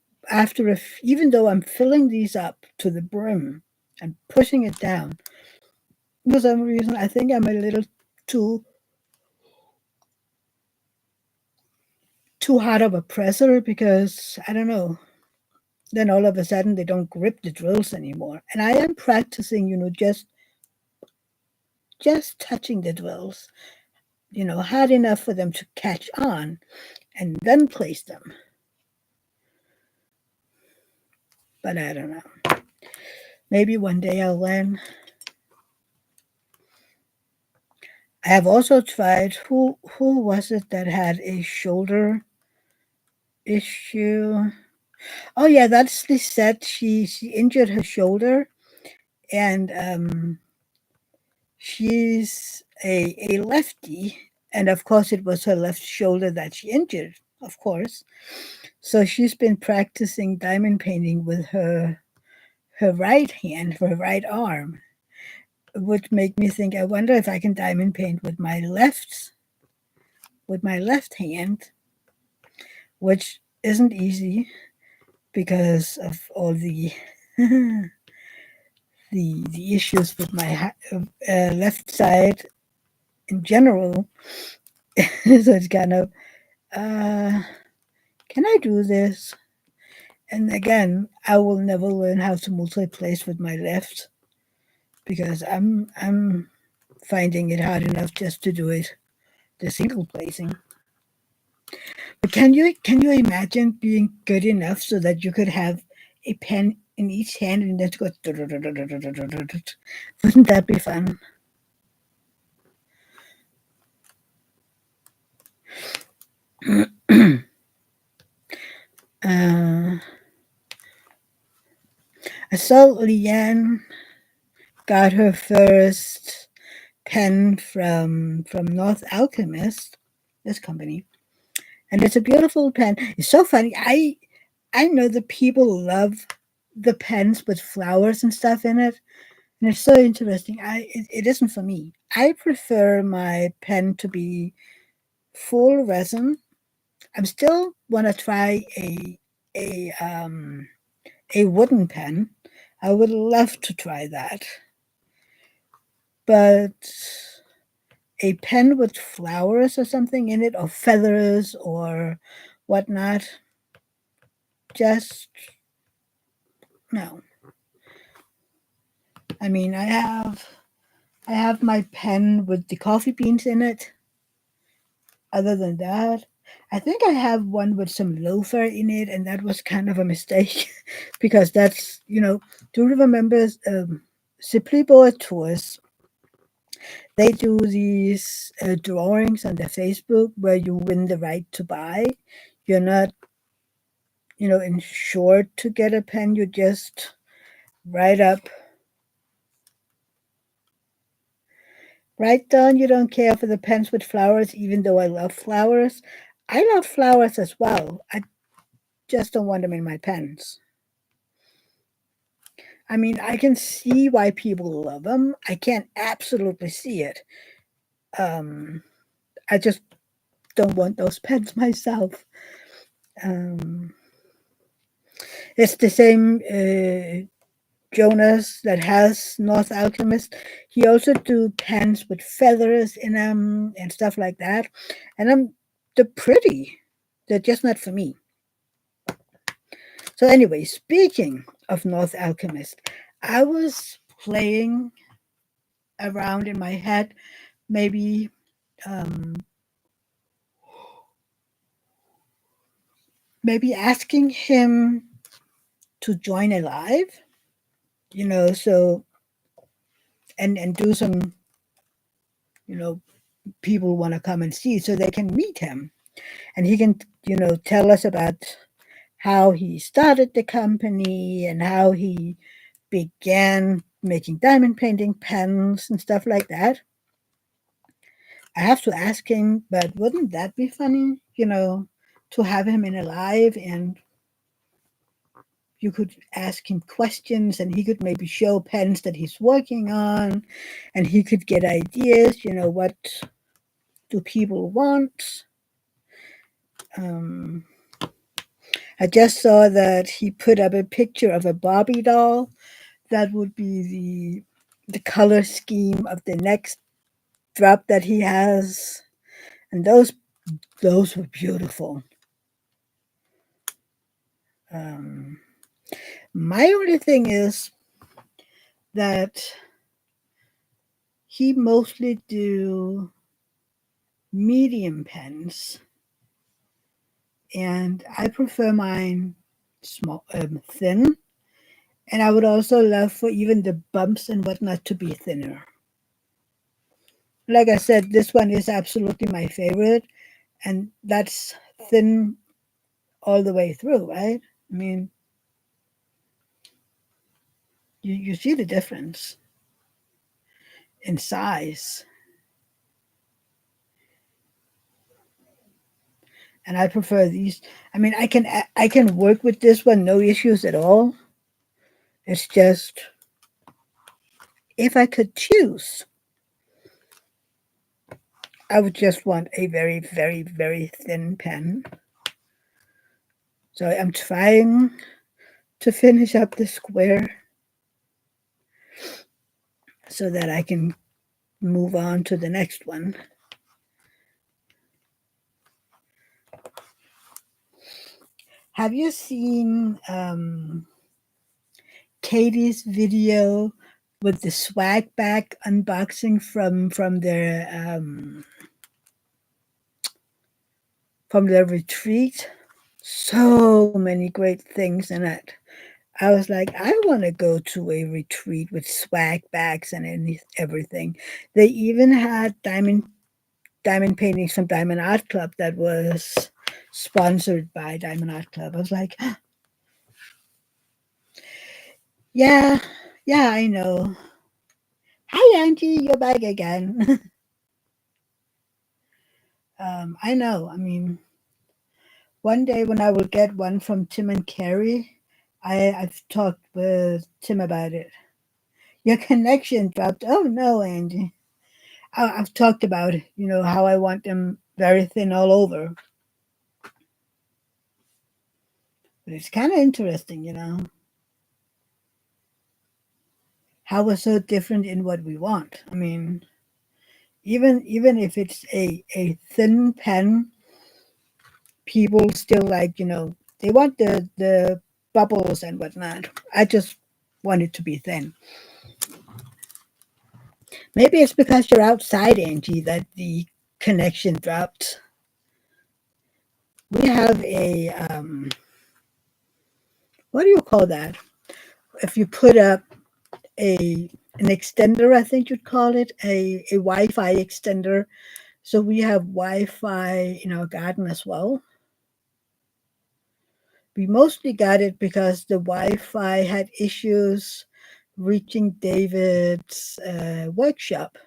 even though I'm filling these up to the brim and pushing it down, for some reason, I think I'm a little too too hard of a presser because I don't know. Then all of a sudden they don't grip the drills anymore. And I am practicing, just touching the drills, hard enough for them to catch on and then place them. But I don't know. Maybe one day I'll learn. I have also tried who was it that had a shoulder issue? Oh yeah, that's the set. She injured her shoulder and she's a lefty, and of course it was her left shoulder that she injured, of course. So she's been practicing diamond painting with her right hand, her right arm, which make me think I wonder if I can diamond paint with my left hand, which isn't easy because of all the the issues with my left side in general. So it's kind of uh, can I do this? And again, I will never learn how to multi-place with my left because I'm finding it hard enough just to do it the single placing. But can you imagine being good enough so that you could have a pen in each hand and then go? Wouldn't that be fun? uh, I saw Leanne got her first pen from North Alchemist, this company, and it's a beautiful pen. It's so funny. I know that people love the pens with flowers and stuff in it, and it's so interesting. It isn't for me. I prefer my pen to be full resin. I'm still want to try a wooden pen. I would love to try that, but a pen with flowers or something in it, or feathers or whatnot, just no. I mean, I have my pen with the coffee beans in it. Other than that, I think I have one with some loafer in it, and that was kind of a mistake because that's do you remember Simply Board Tours? They do these drawings on their Facebook where you win the right to buy. You're not insured to get a pen. You just write up, write down you don't care for the pens with flowers, even though I love flowers. I love flowers as well. I just don't want them in my pens. I mean, I can see why people love them. I can't absolutely see it. Um, I just don't want those pens myself. Um, it's the same Jonas that has North Alchemist. He also do pens with feathers in them and stuff like that. And they're pretty. They're just not for me. So anyway, speaking of North Alchemist, I was playing around in my head, maybe um, maybe asking him to join a live, so and do some, you know, people want to come and see so they can meet him and he can, tell us about how he started the company and how he began making diamond painting pens and stuff like that. I have to ask him, but wouldn't that be funny, to have him in a live and you could ask him questions and he could maybe show pens that he's working on and he could get ideas, what do people want. Um, I just saw that he put up a picture of a Barbie doll that would be the color scheme of the next drop that he has, and those were beautiful. Um, my only thing is that he mostly do medium pens, and I prefer mine small, thin. And I would also love for even the bumps and whatnot to be thinner. Like I said, this one is absolutely my favorite, and that's thin all the way through, right? I mean, you see the difference in size, and I prefer these. I mean, I can work with this one, no issues at all. It's just if I could choose, I would just want a very, very, very thin pen. So I'm trying to finish up the square so that I can move on to the next one. Have you seen Katie's video with the swag bag unboxing from their retreat? So many great things in it. I was like, I want to go to a retreat with swag bags and everything. They even had diamond paintings from Diamond Art Club that was sponsored by Diamond Art Club. I was like, yeah, yeah, I know. Hi, Angie, you're back again. I know. I mean, one day when I will get one from Tim and Carrie, I've talked with Tim about it. Your connection dropped. Oh no, Angie. I've talked about, how I want them very thin all over. But it's kind of interesting, how we're so different in what we want. I mean, even if it's a thin pen, people still like, they want the bubbles and whatnot. I just want it to be thin. Maybe it's because you're outside, Angie, that the connection dropped. We have a what do you call that? If you put up a an extender, I think you'd call it a Wi-Fi extender. So we have Wi-Fi in our garden as well. We mostly got it because the Wi-Fi had issues reaching David's workshop.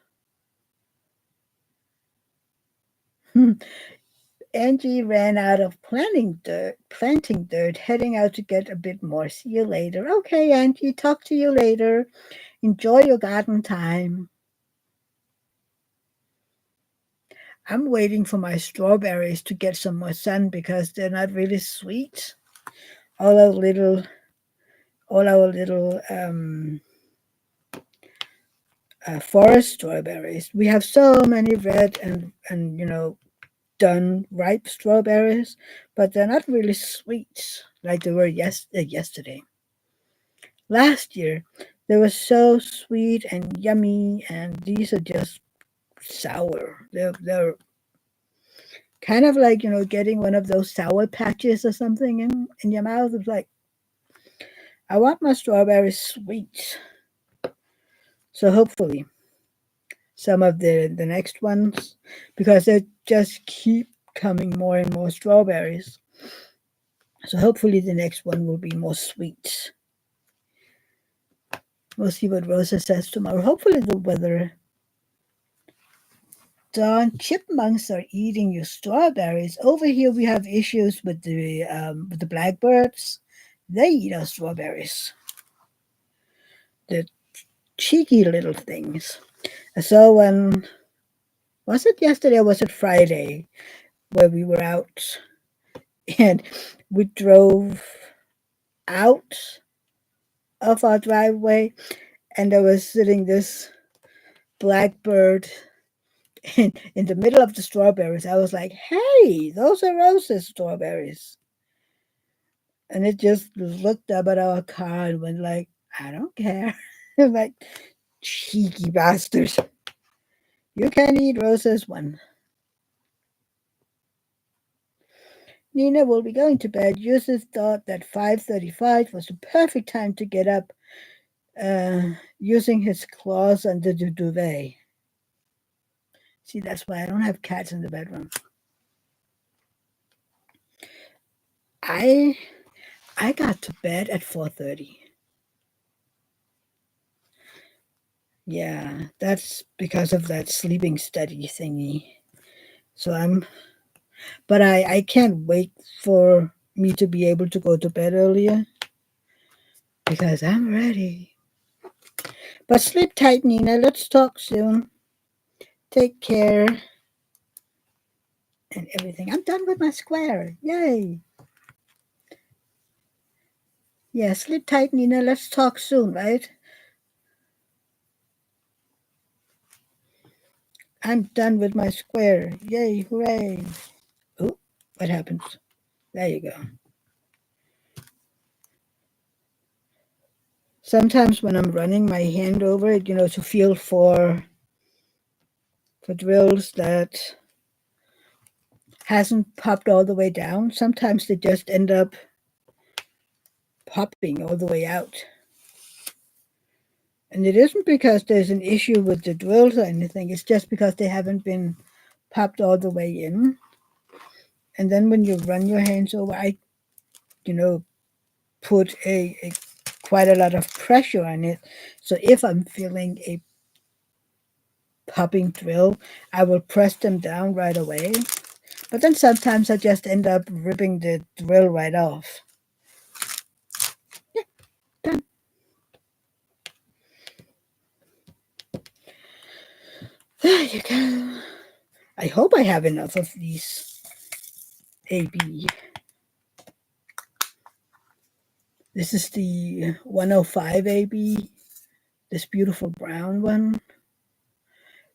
Angie ran out of planting dirt, heading out to get a bit more. See you later. Okay, Angie, talk to you later. Enjoy your garden time. I'm waiting for my strawberries to get some more sun because they're not really sweet. All our little, all our little forest strawberries. We have so many red and done ripe strawberries, but they're not really sweet like they were yesterday. Last year, they were so sweet and yummy, and these are just sour. They're kind of like getting one of those sour patches or something in your mouth. It's like I want my strawberries sweet. So hopefully some of the next ones, because they just keep coming more and more strawberries. So hopefully the next one will be more sweet. We'll see what Rosa says tomorrow. Hopefully the weather. Dawn, chipmunks are eating your strawberries. Over here we have issues with the blackbirds. They eat our strawberries. The cheeky little things. I saw one. Was it yesterday or was it Friday? Where we were out and we drove out of our driveway and there was sitting this blackbird in the middle of the strawberries. I was like, hey, those are Rosa's strawberries. And it just looked up at our car and went like, I don't care. I'm like, cheeky bastards. You can eat Rosa's one. Nina will be going to bed. Yusuf thought that 5:35 was the perfect time to get up, using his claws under the duvet. See, that's why I don't have cats in the bedroom. I I got to bed at 4:30. Yeah, that's because of that sleeping study thingy. So but I can't wait for me to be able to go to bed earlier because I'm ready. But sleep tight, Nina. Let's talk soon. Take care and everything. I'm done with my square. Yay. Yeah, sleep tight, Nina. Let's talk soon, right? I'm done with my square. Yay, hooray. Oh, what happens? There you go. Sometimes when I'm running my hand over it, to feel for drills that hasn't popped all the way down, sometimes they just end up popping all the way out. And it isn't because there's an issue with the drills or anything, it's just because they haven't been popped all the way in. And then when you run your hands over, you know, put a quite a lot of pressure on it. So if I'm feeling a popping drill, I will press them down right away. But then sometimes I just end up ripping the drill right off. Yeah, done. There you go. I hope I have enough of these AB. This is the 105 AB, this beautiful brown one.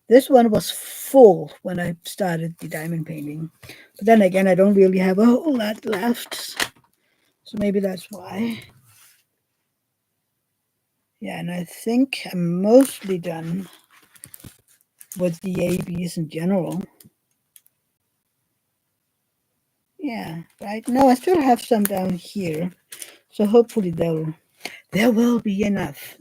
This one was full when I started the diamond painting. But then again, I don't really have a whole lot left. So maybe that's why. Yeah, and I think I'm mostly done with the ABs in general. Yeah, right. No, I still have some down here. So hopefully there will be enough.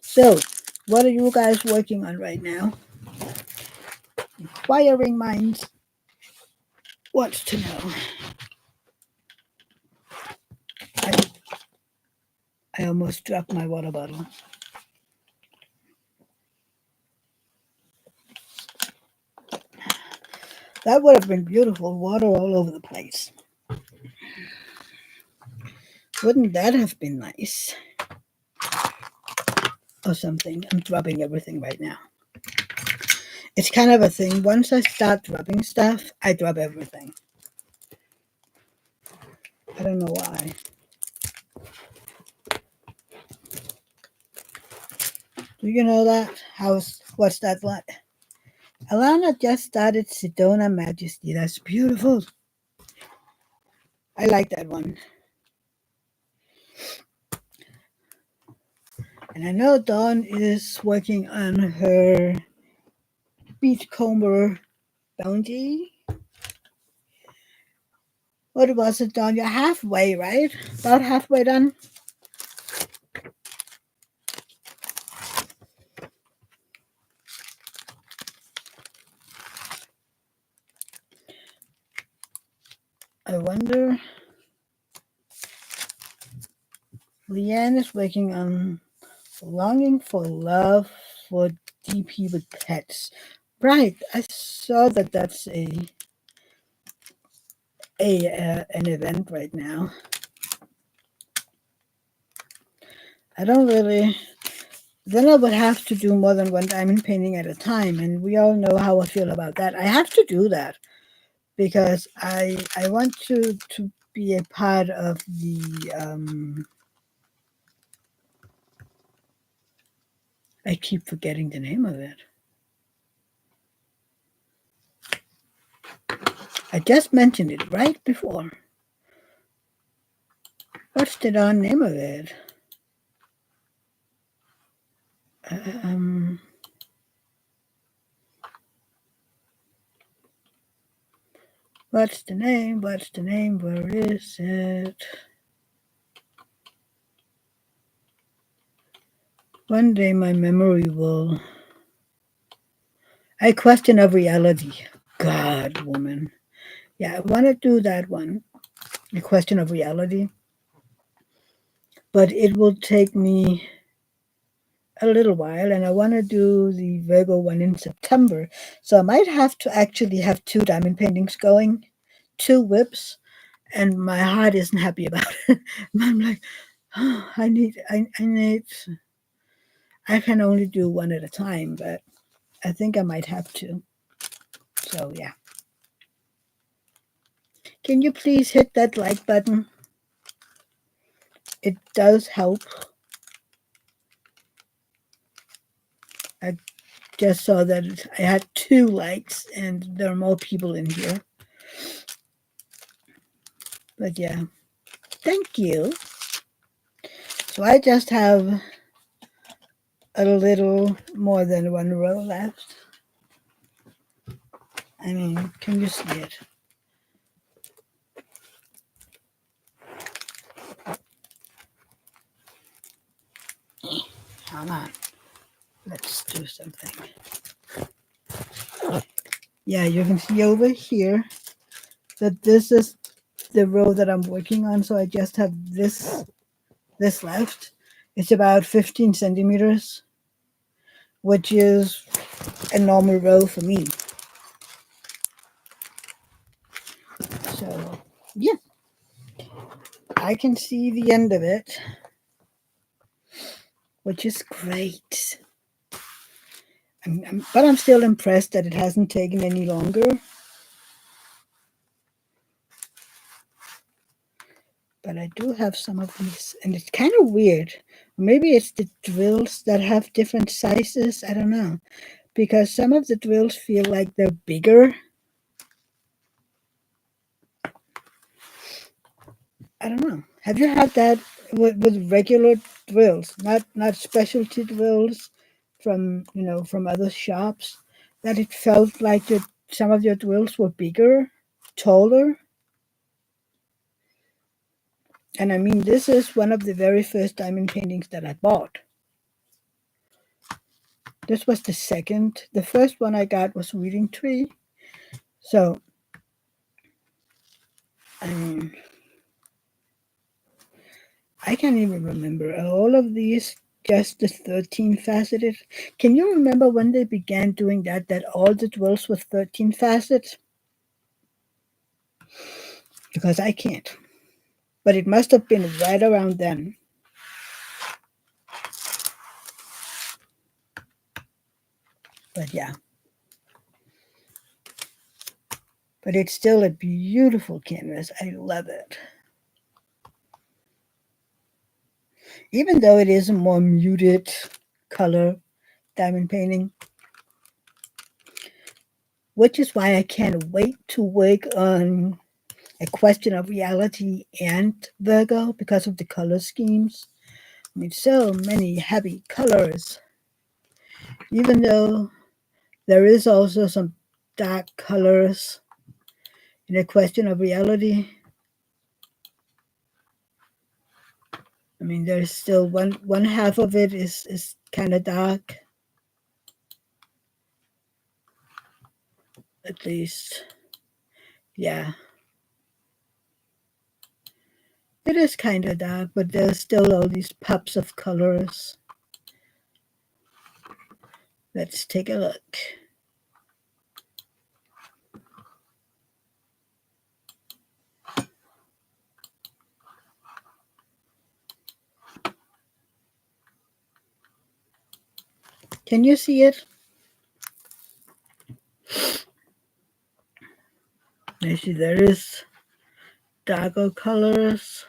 So, what are you guys working on right now? Inquiring minds wants to know. I, I almost dropped my water bottle. That would have been beautiful. Water all over the place. Wouldn't that have been nice? Or something. I'm dropping everything right now. It's kind of a thing. Once I start dropping stuff, I drop everything. I don't know why. Do you know that? What's that like? Alana just started Sedona Majesty. That's beautiful. I like that one. And I know Dawn is working on her Beachcomber Bounty. What was it, Dawn? You're halfway, right? About halfway done? I wonder. Leanne is working on Longing for Love for DP with Pets. Right. I saw that that's an event right now. I don't really. Then I would have to do more than one diamond painting at a time, and we all know how I feel about that. I have to do that because I want to be a part of the I keep forgetting the name of it. I just mentioned it right before. What's the darn name of it? Um, what's the name? What's the name? Where is it? One day my memory will. A question of reality. God, woman. Yeah, I want to do that one. A question of reality. But it will take me a little while, and I want to do the Virgo one in September. So I might have to actually have two diamond paintings going, two whips, and my heart isn't happy about it. I'm like, oh, I can only do one at a time, but I think I might have to. So yeah. Can you please hit that like button? It does help. I just saw that I had 2 likes and there are more people in here. But yeah, thank you. So I just have a little more than one row left. I mean, can you see it? Come on, let's do something. Yeah, you can see over here that this is the row that I'm working on. So I just have this left. It's about 15 centimeters, which is a normal row for me. So yeah, I can see the end of it, which is great. But I'm still impressed that it hasn't taken any longer. But I do have some of these, and it's kind of weird. Maybe it's the drills that have different sizes. I don't know, because some of the drills feel like they're bigger. I don't know. Have you had that with regular drills, not specialty drills from from other shops, that it felt like some of your drills were bigger, taller? And I mean, this is one of the very first diamond paintings that I bought. This was the second. The first one I got was Reading Tree. So, I mean, I can't even remember. Are all of these just the 13 faceted? Can you remember when they began doing that all the dwells were 13 facets? Because I can't. But it must have been right around then. But yeah. But it's still a beautiful canvas. I love it. Even though it is a more muted color diamond painting, which is why I can't wait to work on A Question of Reality and Virgo because of the color schemes. I mean, so many heavy colors, even though there is also some dark colors in A Question of Reality. I mean, there's still one half of it is kind of dark, at least. Yeah, it is kind of dark, but there's still all these pops of colors. Let's take a look. Can you see it? You see there is darker colors,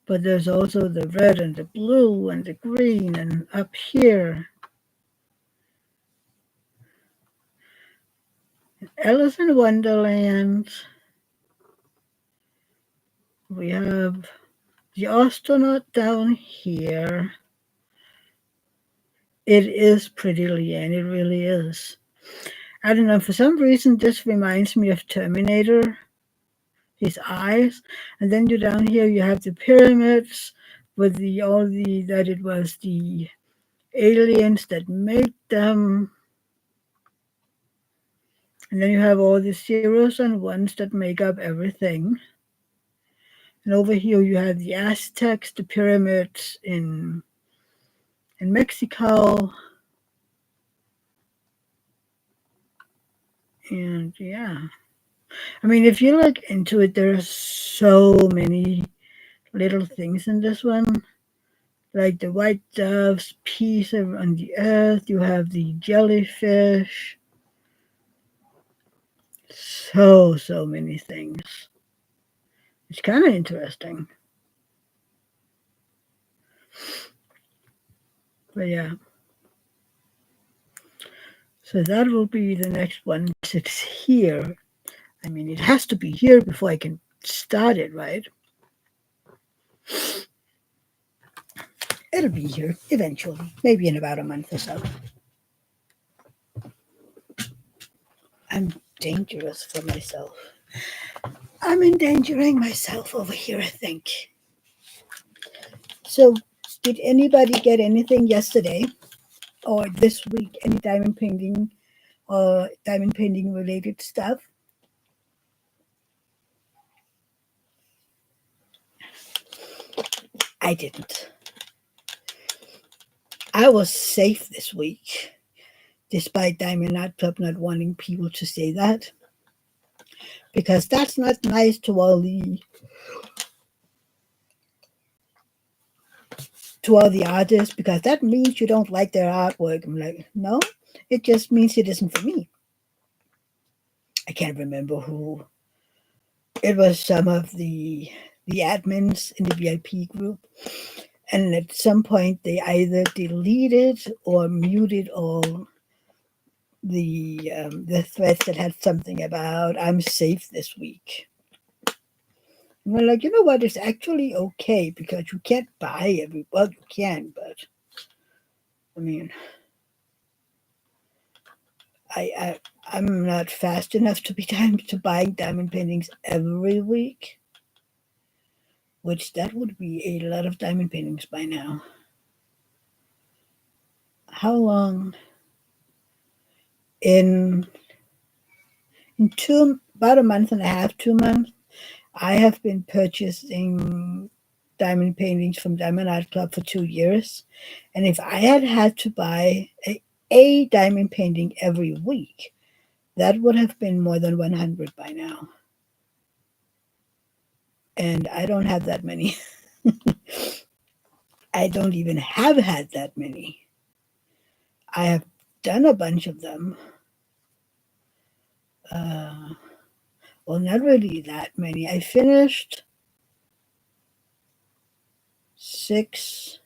but there's also the red and the blue and the green, and up here Alice in Wonderland. We have the astronaut down here. It is pretty, Leanne. It really is. I don't know. For some reason, this reminds me of Terminator. His eyes, and then you down here you have the pyramids with the all the that it was the aliens that made them, and then you have all the zeros and ones that make up everything. And over here you have the Aztecs, the pyramids in Mexico, and yeah. I mean, if you look into it, there are so many little things in this one, like the white dove's peace on the earth. You have the jellyfish. So many things. It's kind of interesting. But yeah, so that will be the next one. It's here. I mean, it has to be here before I can start it, right? It'll be here eventually, maybe in about a month or so. I'm dangerous for myself. I'm endangering myself over here, I think. So, did anybody get anything yesterday or this week? Any diamond painting or diamond painting related stuff? I didn't. I was safe this week, despite Diamond Art Club not wanting people to say that, because that's not nice to all the artists, because that means you don't like their artwork. I'm like, no, it just means it isn't for me. I can't remember who. It was some of the admins in the VIP group, and at some point they either deleted or muted all the threads that had something about I'm safe this week. And we're like, you know what? It's actually okay because you can't buy every. Well, you can, but I mean, I'm not fast enough to be time to buying diamond paintings every week, which that would be a lot of diamond paintings by now. How long? In about a month and a half, 2 months, I have been purchasing diamond paintings from Diamond Art Club for 2 years. And if I had had to buy a diamond painting every week, that would have been more than 100 by now. And I don't have that many. I don't even have had that many. I have done a bunch of them. Uh, well, not really that many. I finished 6,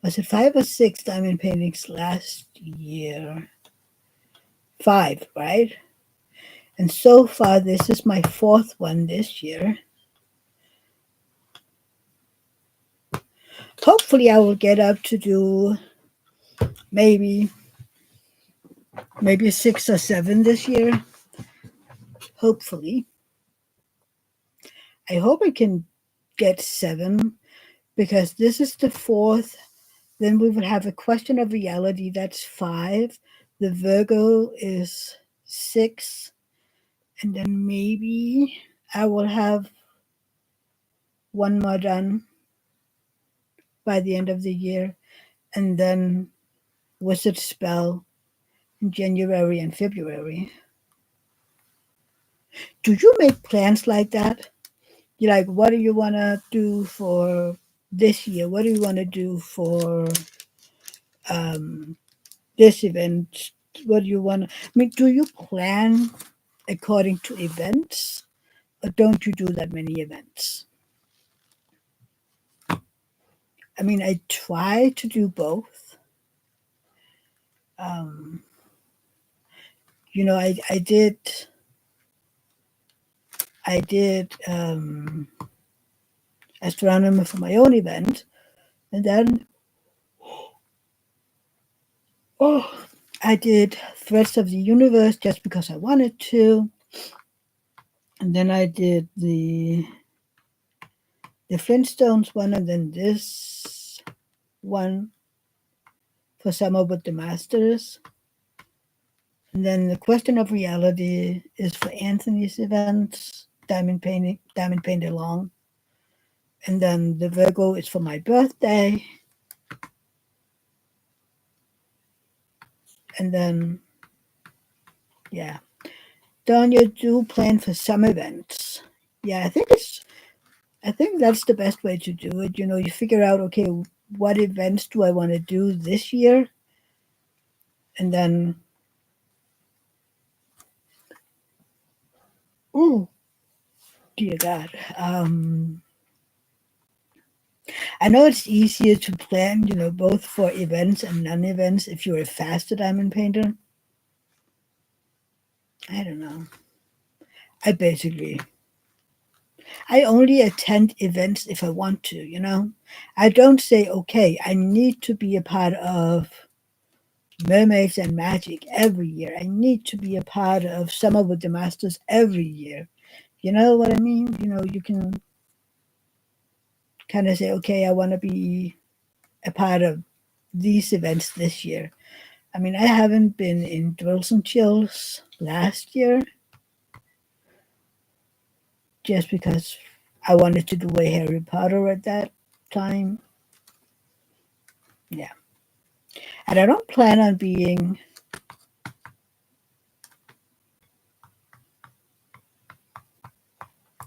was it 5 or 6 diamond paintings last year? 5, right? And so far, this is my 4th one this year. Hopefully, I will get up to do maybe 6 or 7 this year. Hopefully, I hope I can get 7 because this is the 4th. Then we would have a question of reality. That's 5. The Virgo is 6, and then maybe I will have one more done by the end of the year, and then Wizard Spell in January and February. Do you make plans like that? You like, what do you want to do for this year? What do you want to do for um, this event? What do you want to? I mean, do you plan according to events, or don't you do that many events? I mean, I try to do both. Um, I did astronomy for my own event, and then oh, I did Threads of the Universe just because I wanted to, and then I did the Flintstones one, and then this one for Summer with the Masters. And then the Question of Reality is for Anthony's events, Diamond Painted Long. And then the Virgo is for my birthday. And then, yeah. Don't you do plan for some events? Yeah, I think that's the best way to do it. You figure out, okay, what events do I want to do this year? And then, oh, dear God. I know it's easier to plan, both for events and non-events if you're a faster diamond painter. I don't know. I basically, I only attend events if I want to. I don't say, okay, I need to be a part of Mermaids and Magic every year. I need to be a part of Summer with the Masters every year. You know what I mean? You can kind of say, okay, I want to be a part of these events this year. I mean, I haven't been in Drills and Chills last year just because I wanted to do a Harry Potter at that time. Yeah. And I don't plan on being,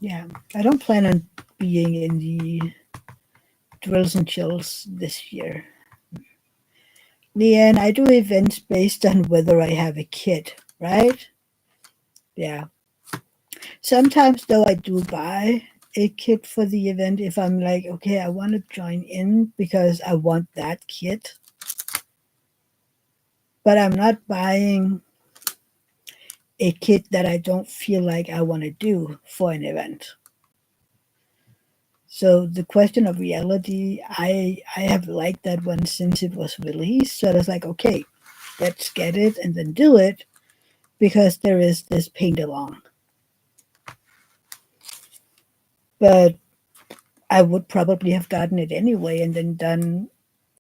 yeah, I don't plan on being in the Drills and Chills this year. Leanne, I do events based on whether I have a kid, right? Yeah. Sometimes, though, I do buy a kit for the event if I'm like, okay, I want to join in because I want that kit. But I'm not buying a kit that I don't feel like I want to do for an event. So the Question of Reality, I have liked that one since it was released. So I was like, okay, let's get it and then do it because there is this paint along. But I would probably have gotten it anyway and then done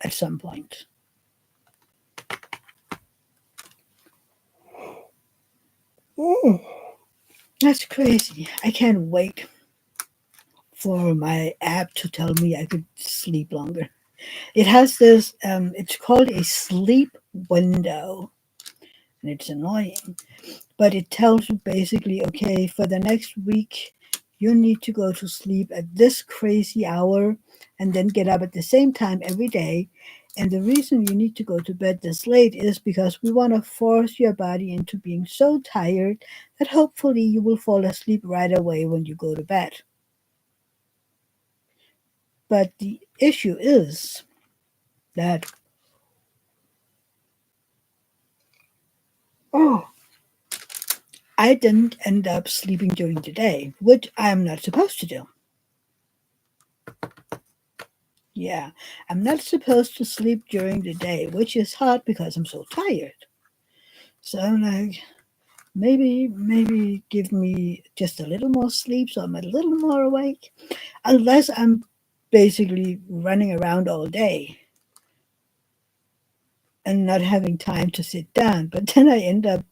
at some point. Oh, that's crazy. I can't wait for my app to tell me I could sleep longer. It has this, it's called a sleep window, and it's annoying, but it tells you basically, okay, for the next week, you need to go to sleep at this crazy hour and then get up at the same time every day. And the reason you need to go to bed this late is because we want to force your body into being so tired that hopefully you will fall asleep right away when you go to bed. But the issue is that, oh, I didn't end up sleeping during the day, which I'm not supposed to do. Yeah, I'm not supposed to sleep during the day, which is hard because I'm so tired. So I'm like, maybe give me just a little more sleep so I'm a little more awake, unless I'm basically running around all day and not having time to sit down. But then I end up,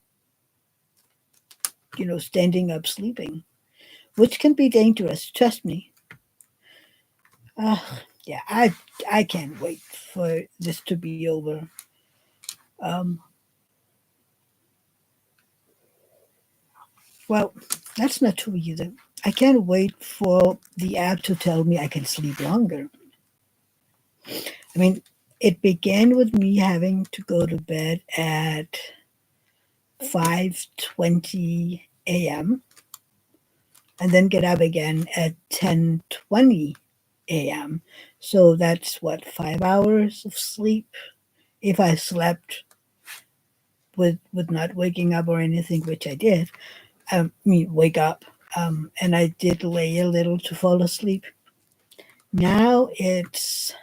standing up sleeping, which can be dangerous. Trust me. Uh, yeah, I can't wait for this to be over. Um, well, that's not true either. I can't wait for the app to tell me I can sleep longer. I mean, it began with me having to go to bed at 5:20 a.m. and then get up again at 10:20 a.m. So that's what, 5 hours of sleep if I slept with not waking up or anything, which I did. I mean, wake up. And I did lay a little to fall asleep. Now it's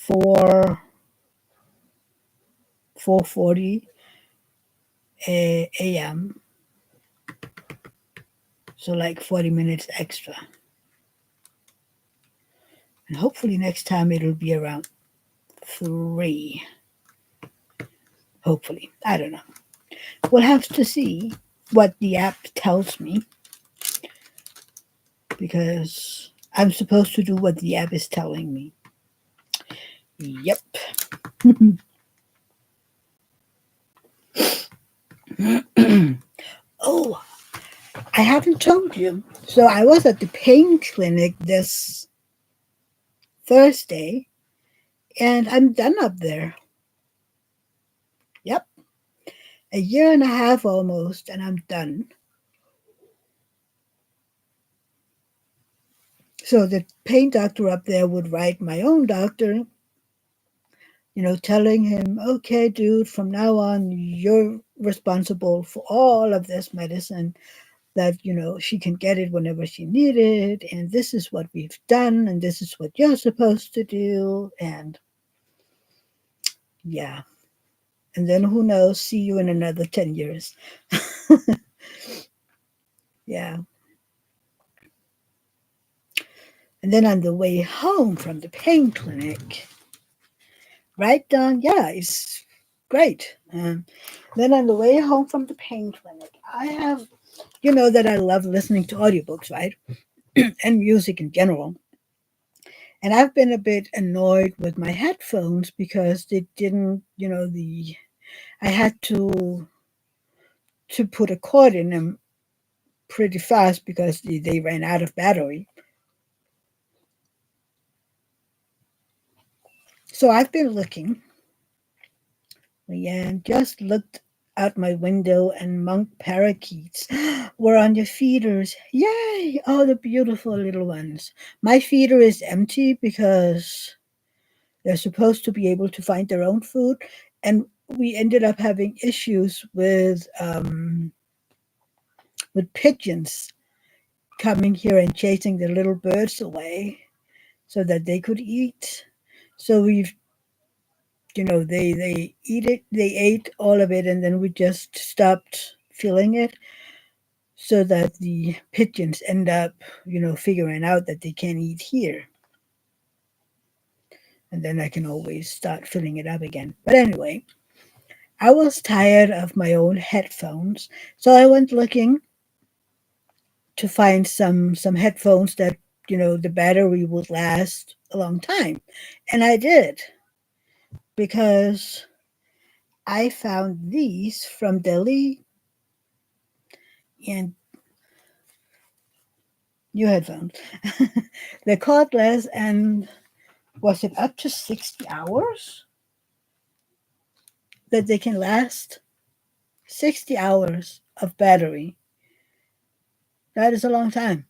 4:40 a.m. So like 40 minutes extra. And hopefully next time it'll be around 3. Hopefully. I don't know. We'll have to see what the app tells me because I'm supposed to do what the app is telling me. Yep. Oh, I haven't told you. So I was at the pain clinic this Thursday and I'm done up there. Yep. A year and a half almost and I'm done. So the pain doctor up there would write my own doctor, telling him, okay, dude, from now on, you're responsible for all of this medicine that, she can get it whenever she needed. And this is what we've done. And this is what you're supposed to do. And yeah. And then who knows, see you in another 10 years. Yeah. And then on the way home from the pain clinic, right, Don? Yeah, it's great. Then on the way home from the pain clinic, I have, that I love listening to audiobooks, right? And music in general. And I've been a bit annoyed with my headphones because they didn't, I had to put a cord in them pretty fast because they ran out of battery. So I've been looking and just looked out my window and monk parakeets were on the feeders. Yay! Oh, the beautiful little ones. My feeder is empty because they're supposed to be able to find their own food. And we ended up having issues with pigeons coming here and chasing the little birds away so that they could eat. So they eat it, they ate all of it, and then we just stopped filling it so that the pigeons end up, figuring out that they can't eat here. And then I can always start filling it up again. But anyway, I was tired of my own headphones, so I went looking to find some headphones that the battery would last a long time, and I did because I found these from Delhi and new headphones. They're cordless, and was it up to 60 hours that they can last? 60 hours of battery. That is a long time.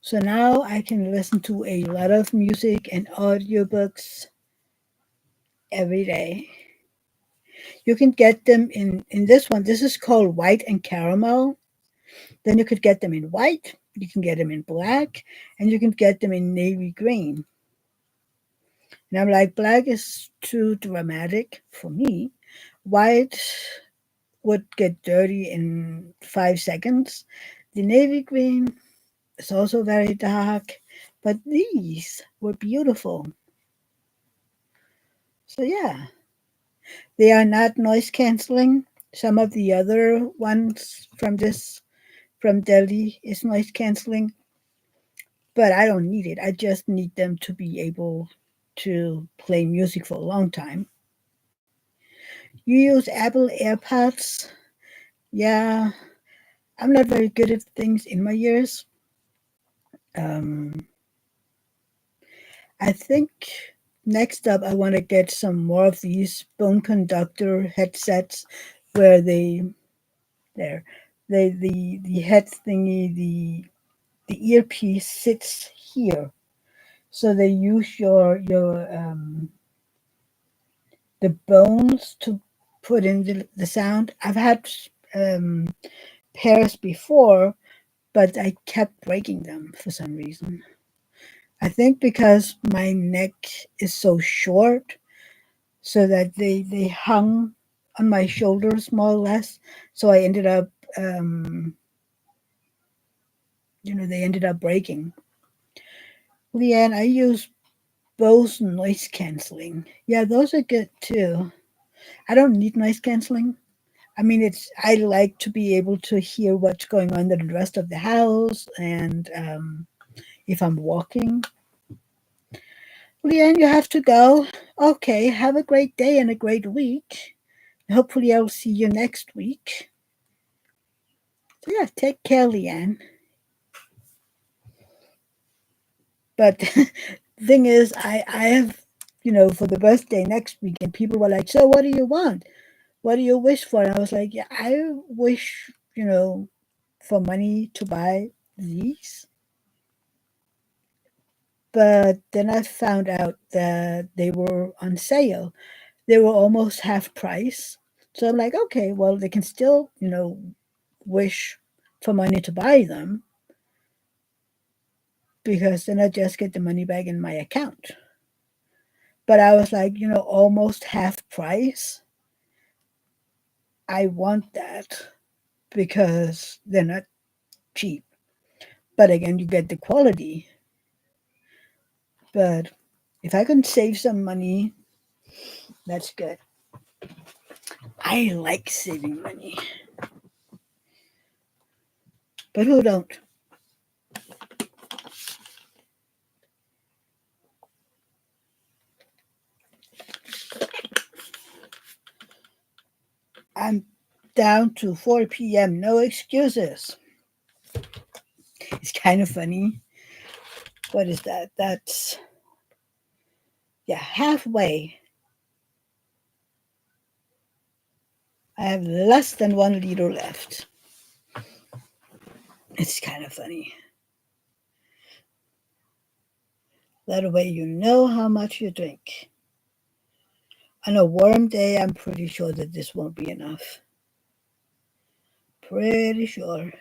So now I can listen to a lot of music and audiobooks every day. You can get them in this one. This is called white and caramel. Then you could get them in white, you can get them in black, and you can get them in navy green. And I'm like, black is too dramatic for me. White would get dirty in 5 seconds. The navy green is also very dark, but these were beautiful. So yeah, they are not noise canceling. Some of the other ones from Delhi is noise canceling, but I don't need it. I just need them to be able to play music for a long time. You use Apple AirPods? Yeah, I'm not very good at things in my ears. Um, I think next up I want to get some more of these bone conductor headsets where there the head thingy the earpiece sits here, so they use your the bones to put in the sound. I've had um, pairs before, but I kept breaking them for some reason. I think because my neck is so short, so that they hung on my shoulders more or less. So I ended up, um, they ended up breaking. Leanne, I use Bose noise canceling. Yeah, those are good too. I don't need noise canceling. I mean, I like to be able to hear what's going on in the rest of the house, and if I'm walking. Leanne, you have to go. Okay, have a great day and a great week. Hopefully, I'll see you next week. So yeah, take care, Leanne. But the thing is, I have, for the birthday next week, and people were like, "So, what do you want? What do you wish for?" And I was like, "Yeah, I wish, for money to buy these." But then I found out that they were on sale. They were almost half price. So I'm like, okay, well, they can still, wish for money to buy them, because then I just get the money back in my account. But I was like, almost half price. I want that because they're not cheap. But again, you get the quality. But if I can save some money, that's good. I like saving money, but who don't? I'm down to 4 p.m. No excuses. It's kind of funny. What is that? That's, yeah, halfway. I have less than 1 liter left. It's kind of funny. That way you know how much you drink. On a warm day, I'm pretty sure that this won't be enough. Pretty sure.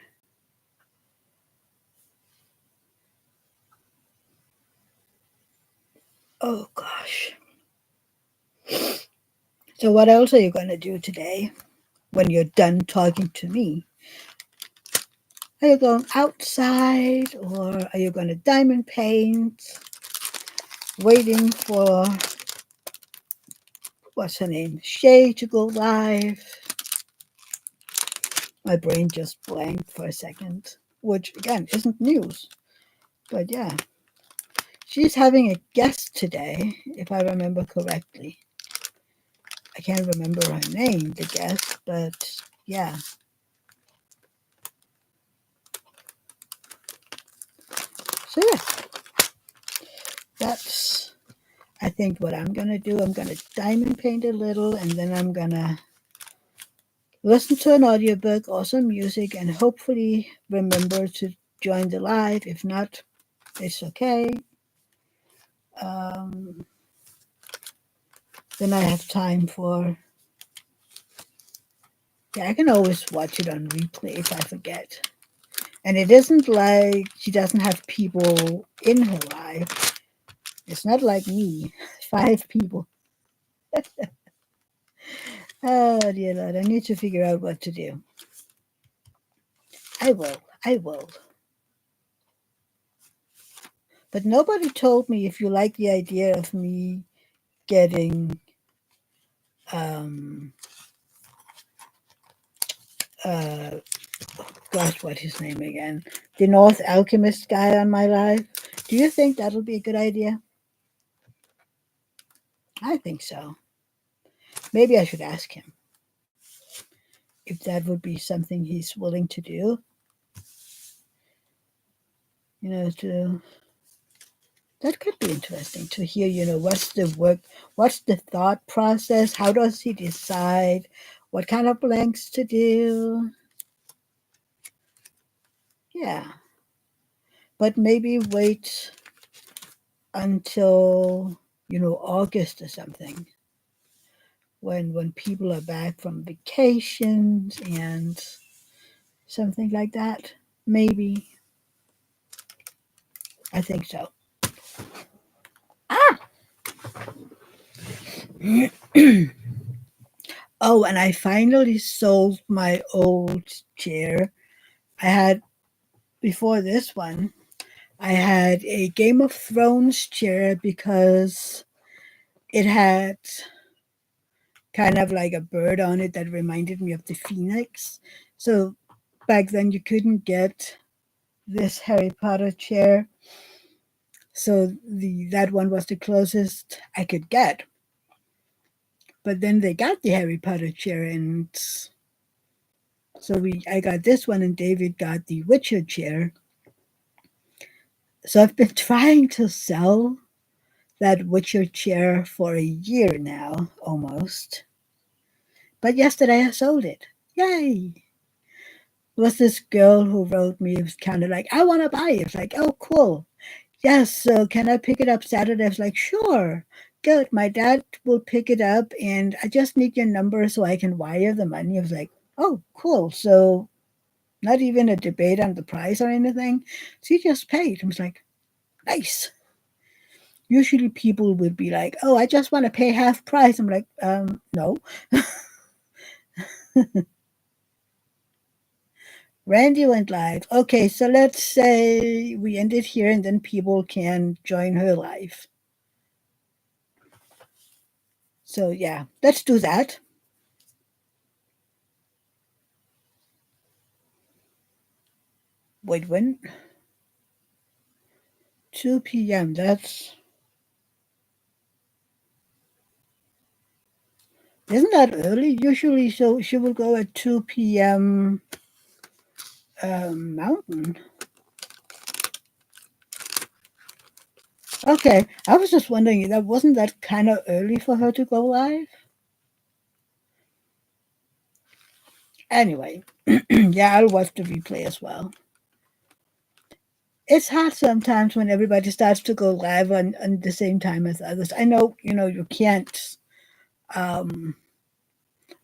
Oh gosh. So, what else are you going to do today when you're done talking to me? Are you going outside, or are you going to diamond paint? Waiting for, what's her name? Shay to go live. My brain just blanked for a second, which again isn't news. But yeah, she's having a guest today, if I remember correctly. I can't remember her name, the guest, but yeah. So yeah, that's, I think, what I'm gonna do. I'm gonna diamond paint a little, and then I'm gonna listen to an audiobook or some music, and hopefully remember to join the live. If not, it's okay. Um, then I have time for, yeah, I can always watch it on replay if I forget. And it isn't like she doesn't have people in her life. It's not like me, 5 people. Oh dear Lord, I need to figure out what to do. I will. I will. But nobody told me if you like the idea of me getting um uh gosh, what his name again? The North Alchemist guy on my live. Do you think that'll be a good idea? I think so. Maybe I should ask him if that would be something he's willing to do. To that could be interesting to hear, what's the work, what's the thought process, how does he decide what kind of blanks to do. Yeah, but maybe wait until, August or something. when people are back from vacations and something like that. Maybe. I think so. Ah! Oh, and I finally sold my old chair. I had, before this one, I had a Game of Thrones chair because it had kind of like a bird on it that reminded me of the phoenix. So back then you couldn't get this Harry Potter chair. So the that one was the closest I could get. But then they got the Harry Potter chair, and so we I got this one and David got the Witcher chair. So I've been trying to sell that Witcher chair for a year now, almost. But yesterday I sold it. Yay! It was this girl who wrote me. It was kind of like, I want to buy it. It's like, oh, cool. Yes, so can I pick it up Saturday? I was like, sure. Good. My dad will pick it up and I just need your number so I can wire the money. I was like, oh, cool. So not even a debate on the price or anything. She just paid. I was like, nice. Usually people would be like, oh, I just want to pay half price. I'm like, no. Randy went live. Okay, so let's say we end it here and then people can join her live. So yeah, let's do that. Wait, when? 2 p.m. That's isn't that early? Usually, so she will go at 2 p.m. Mountain. Okay, I was just wondering that wasn't that kind of early for her to go live. Anyway, yeah, I'll watch the replay as well. It's hard sometimes when everybody starts to go live on the same time as others. I know, you can't. I mean,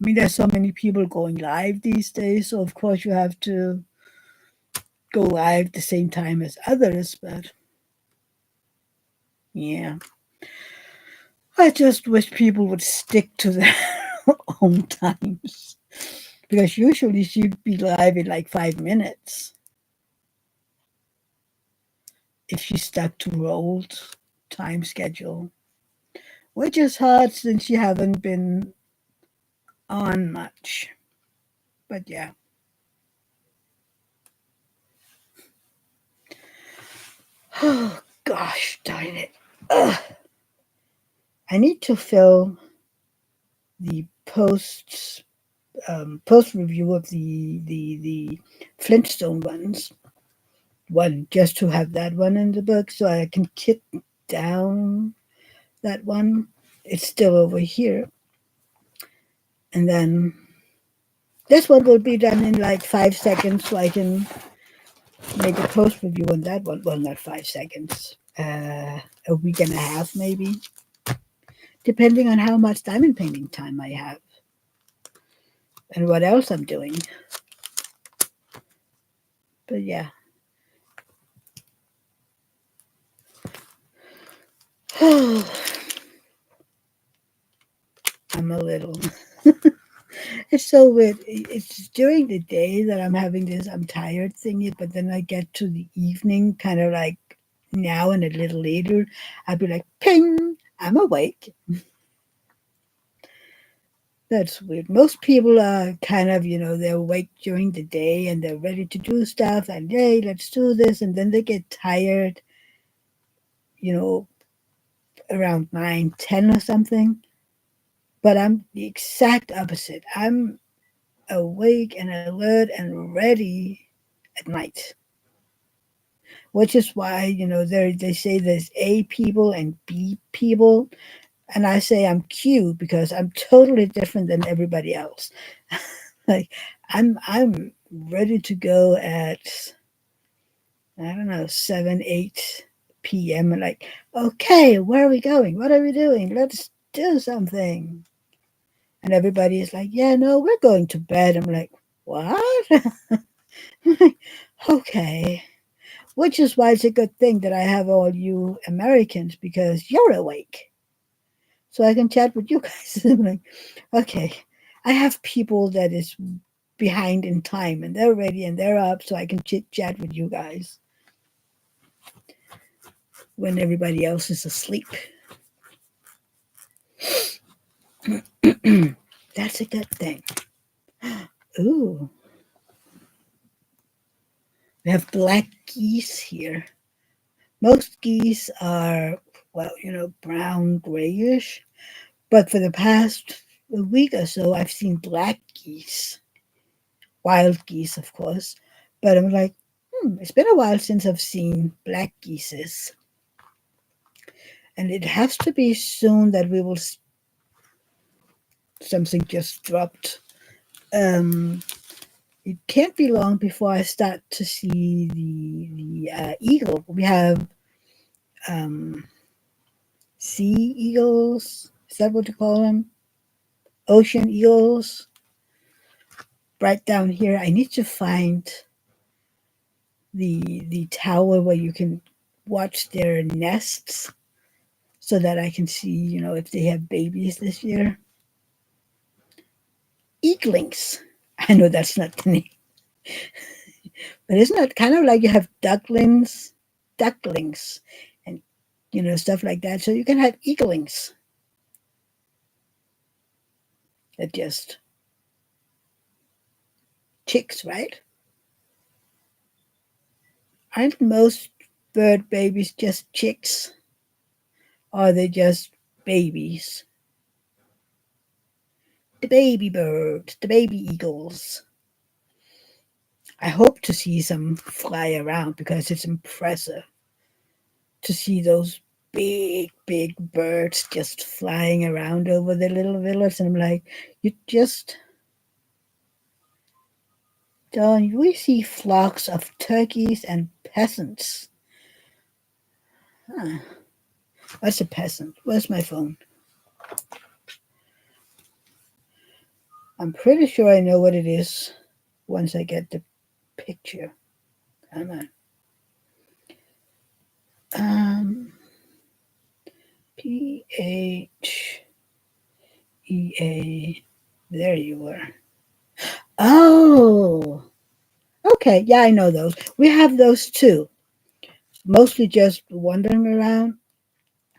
there's so many people going live these days, so of course you have to go live the same time as others. But yeah, I just wish people would stick to their own times because usually she'd be live in like 5 minutes if she stuck to her old time schedule, which is hard since you haven't been on much. But yeah. Oh gosh darn it. Ugh. I need to fill the post review of the Flintstone one just to have that one in the book so I can kick down that one. It's still over here. And then this one will be done in like 5 seconds so I can make a post review on that one. Well, not 5 seconds. A week and a half maybe. Depending on how much diamond painting time I have. And what else I'm doing. But yeah. I'm a little. It's so weird. It's during the day that I'm having this I'm tired thingy, but then I get to the evening, kind of like now and a little later, I'd be like, ping, I'm awake. That's weird. Most people are kind of, they're awake during the day and they're ready to do stuff and hey, let's do this. And then they get tired, you know, around 9, 10 or something. But I'm the exact opposite. I'm awake and alert and ready at night, which is why they say there's A people and B people, and I say I'm Q because I'm totally different than everybody else. Like I'm ready to go at I don't know 7, 8 p.m. and like okay, where are we going? What are we doing? Let's do something. And everybody is like, yeah, no, we're going to bed. I'm like, what? Okay. Which is why it's a good thing that I have all you Americans because you're awake. So I can chat with you guys. I'm like, okay, I have people that is behind in time and they're ready and they're up so I can chit chat with you guys when everybody else is asleep. That's a good thing. Ooh, we have black geese here. Most geese are, well, brown, grayish. But for the past week or so, I've seen black geese, wild geese, of course. But I'm like, it's been a while since I've seen black geeses. And it has to be soon that we will. Something just dropped. Um, it can't be long before I start to see the eagle. We have um, sea eagles. Is that what you call them? Ocean eagles. Right down here, I need to find the tower where you can watch their nests so that I can see, if they have babies this year. Eaglings. I know that's not the name, but isn't it kind of like you have ducklings, and stuff like that. So you can have eaglings that just chicks, right? Aren't most bird babies just chicks? Or are they just babies? The baby birds, the baby eagles. I hope to see some fly around because it's impressive to see those big, big birds just flying around over the little village. And I'm like, you just don't. We see flocks of turkeys and peasants. Huh. What's a peasant? Where's my phone? I'm pretty sure I know what it is once I get the picture. Come on. Um, PHEA. There you were. Oh, okay. Yeah, I know those. We have those too. Mostly just wandering around.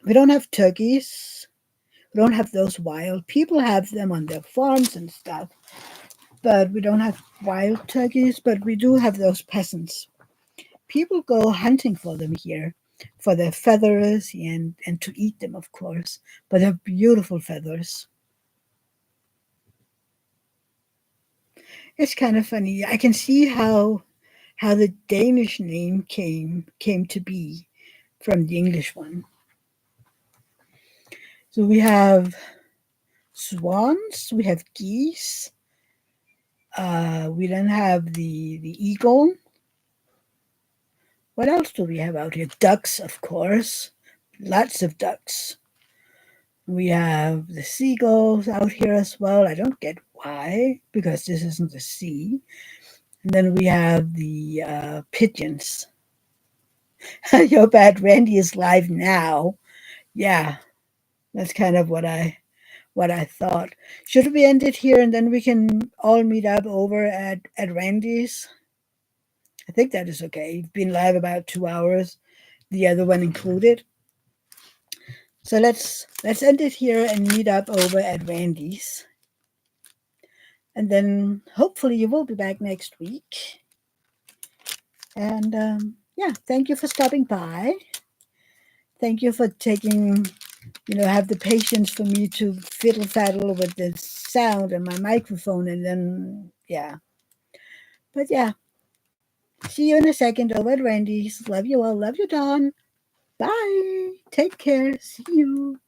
We don't have turkeys. We don't have those wild. People have them on their farms and stuff, but we don't have wild turkeys. But we do have those peasants. People go hunting for them here, for their feathers and to eat them, of course. But they're beautiful feathers. It's kind of funny. I can see how the Danish name came to be from the English one. So we have swans, we have geese, we then have the eagle. What else do we have out here? Ducks, of course, lots of ducks. We have the seagulls out here as well. I don't get why, because this isn't the sea. And then we have the pigeons. Your bad Randy is live now. Yeah, that's kind of what I thought. Should we end it here and then we can all meet up over at Randy's? I think that is okay. You've been live about 2 hours, the other one included. So let's end it here and meet up over at Randy's. And then hopefully you will be back next week. And yeah, thank you for stopping by. Thank you for taking, have the patience for me to fiddle faddle with the sound and my microphone. And then, yeah. But yeah, see you in a second over at Randy's. Love you all. Love you, Dawn. Bye. Take care. See you.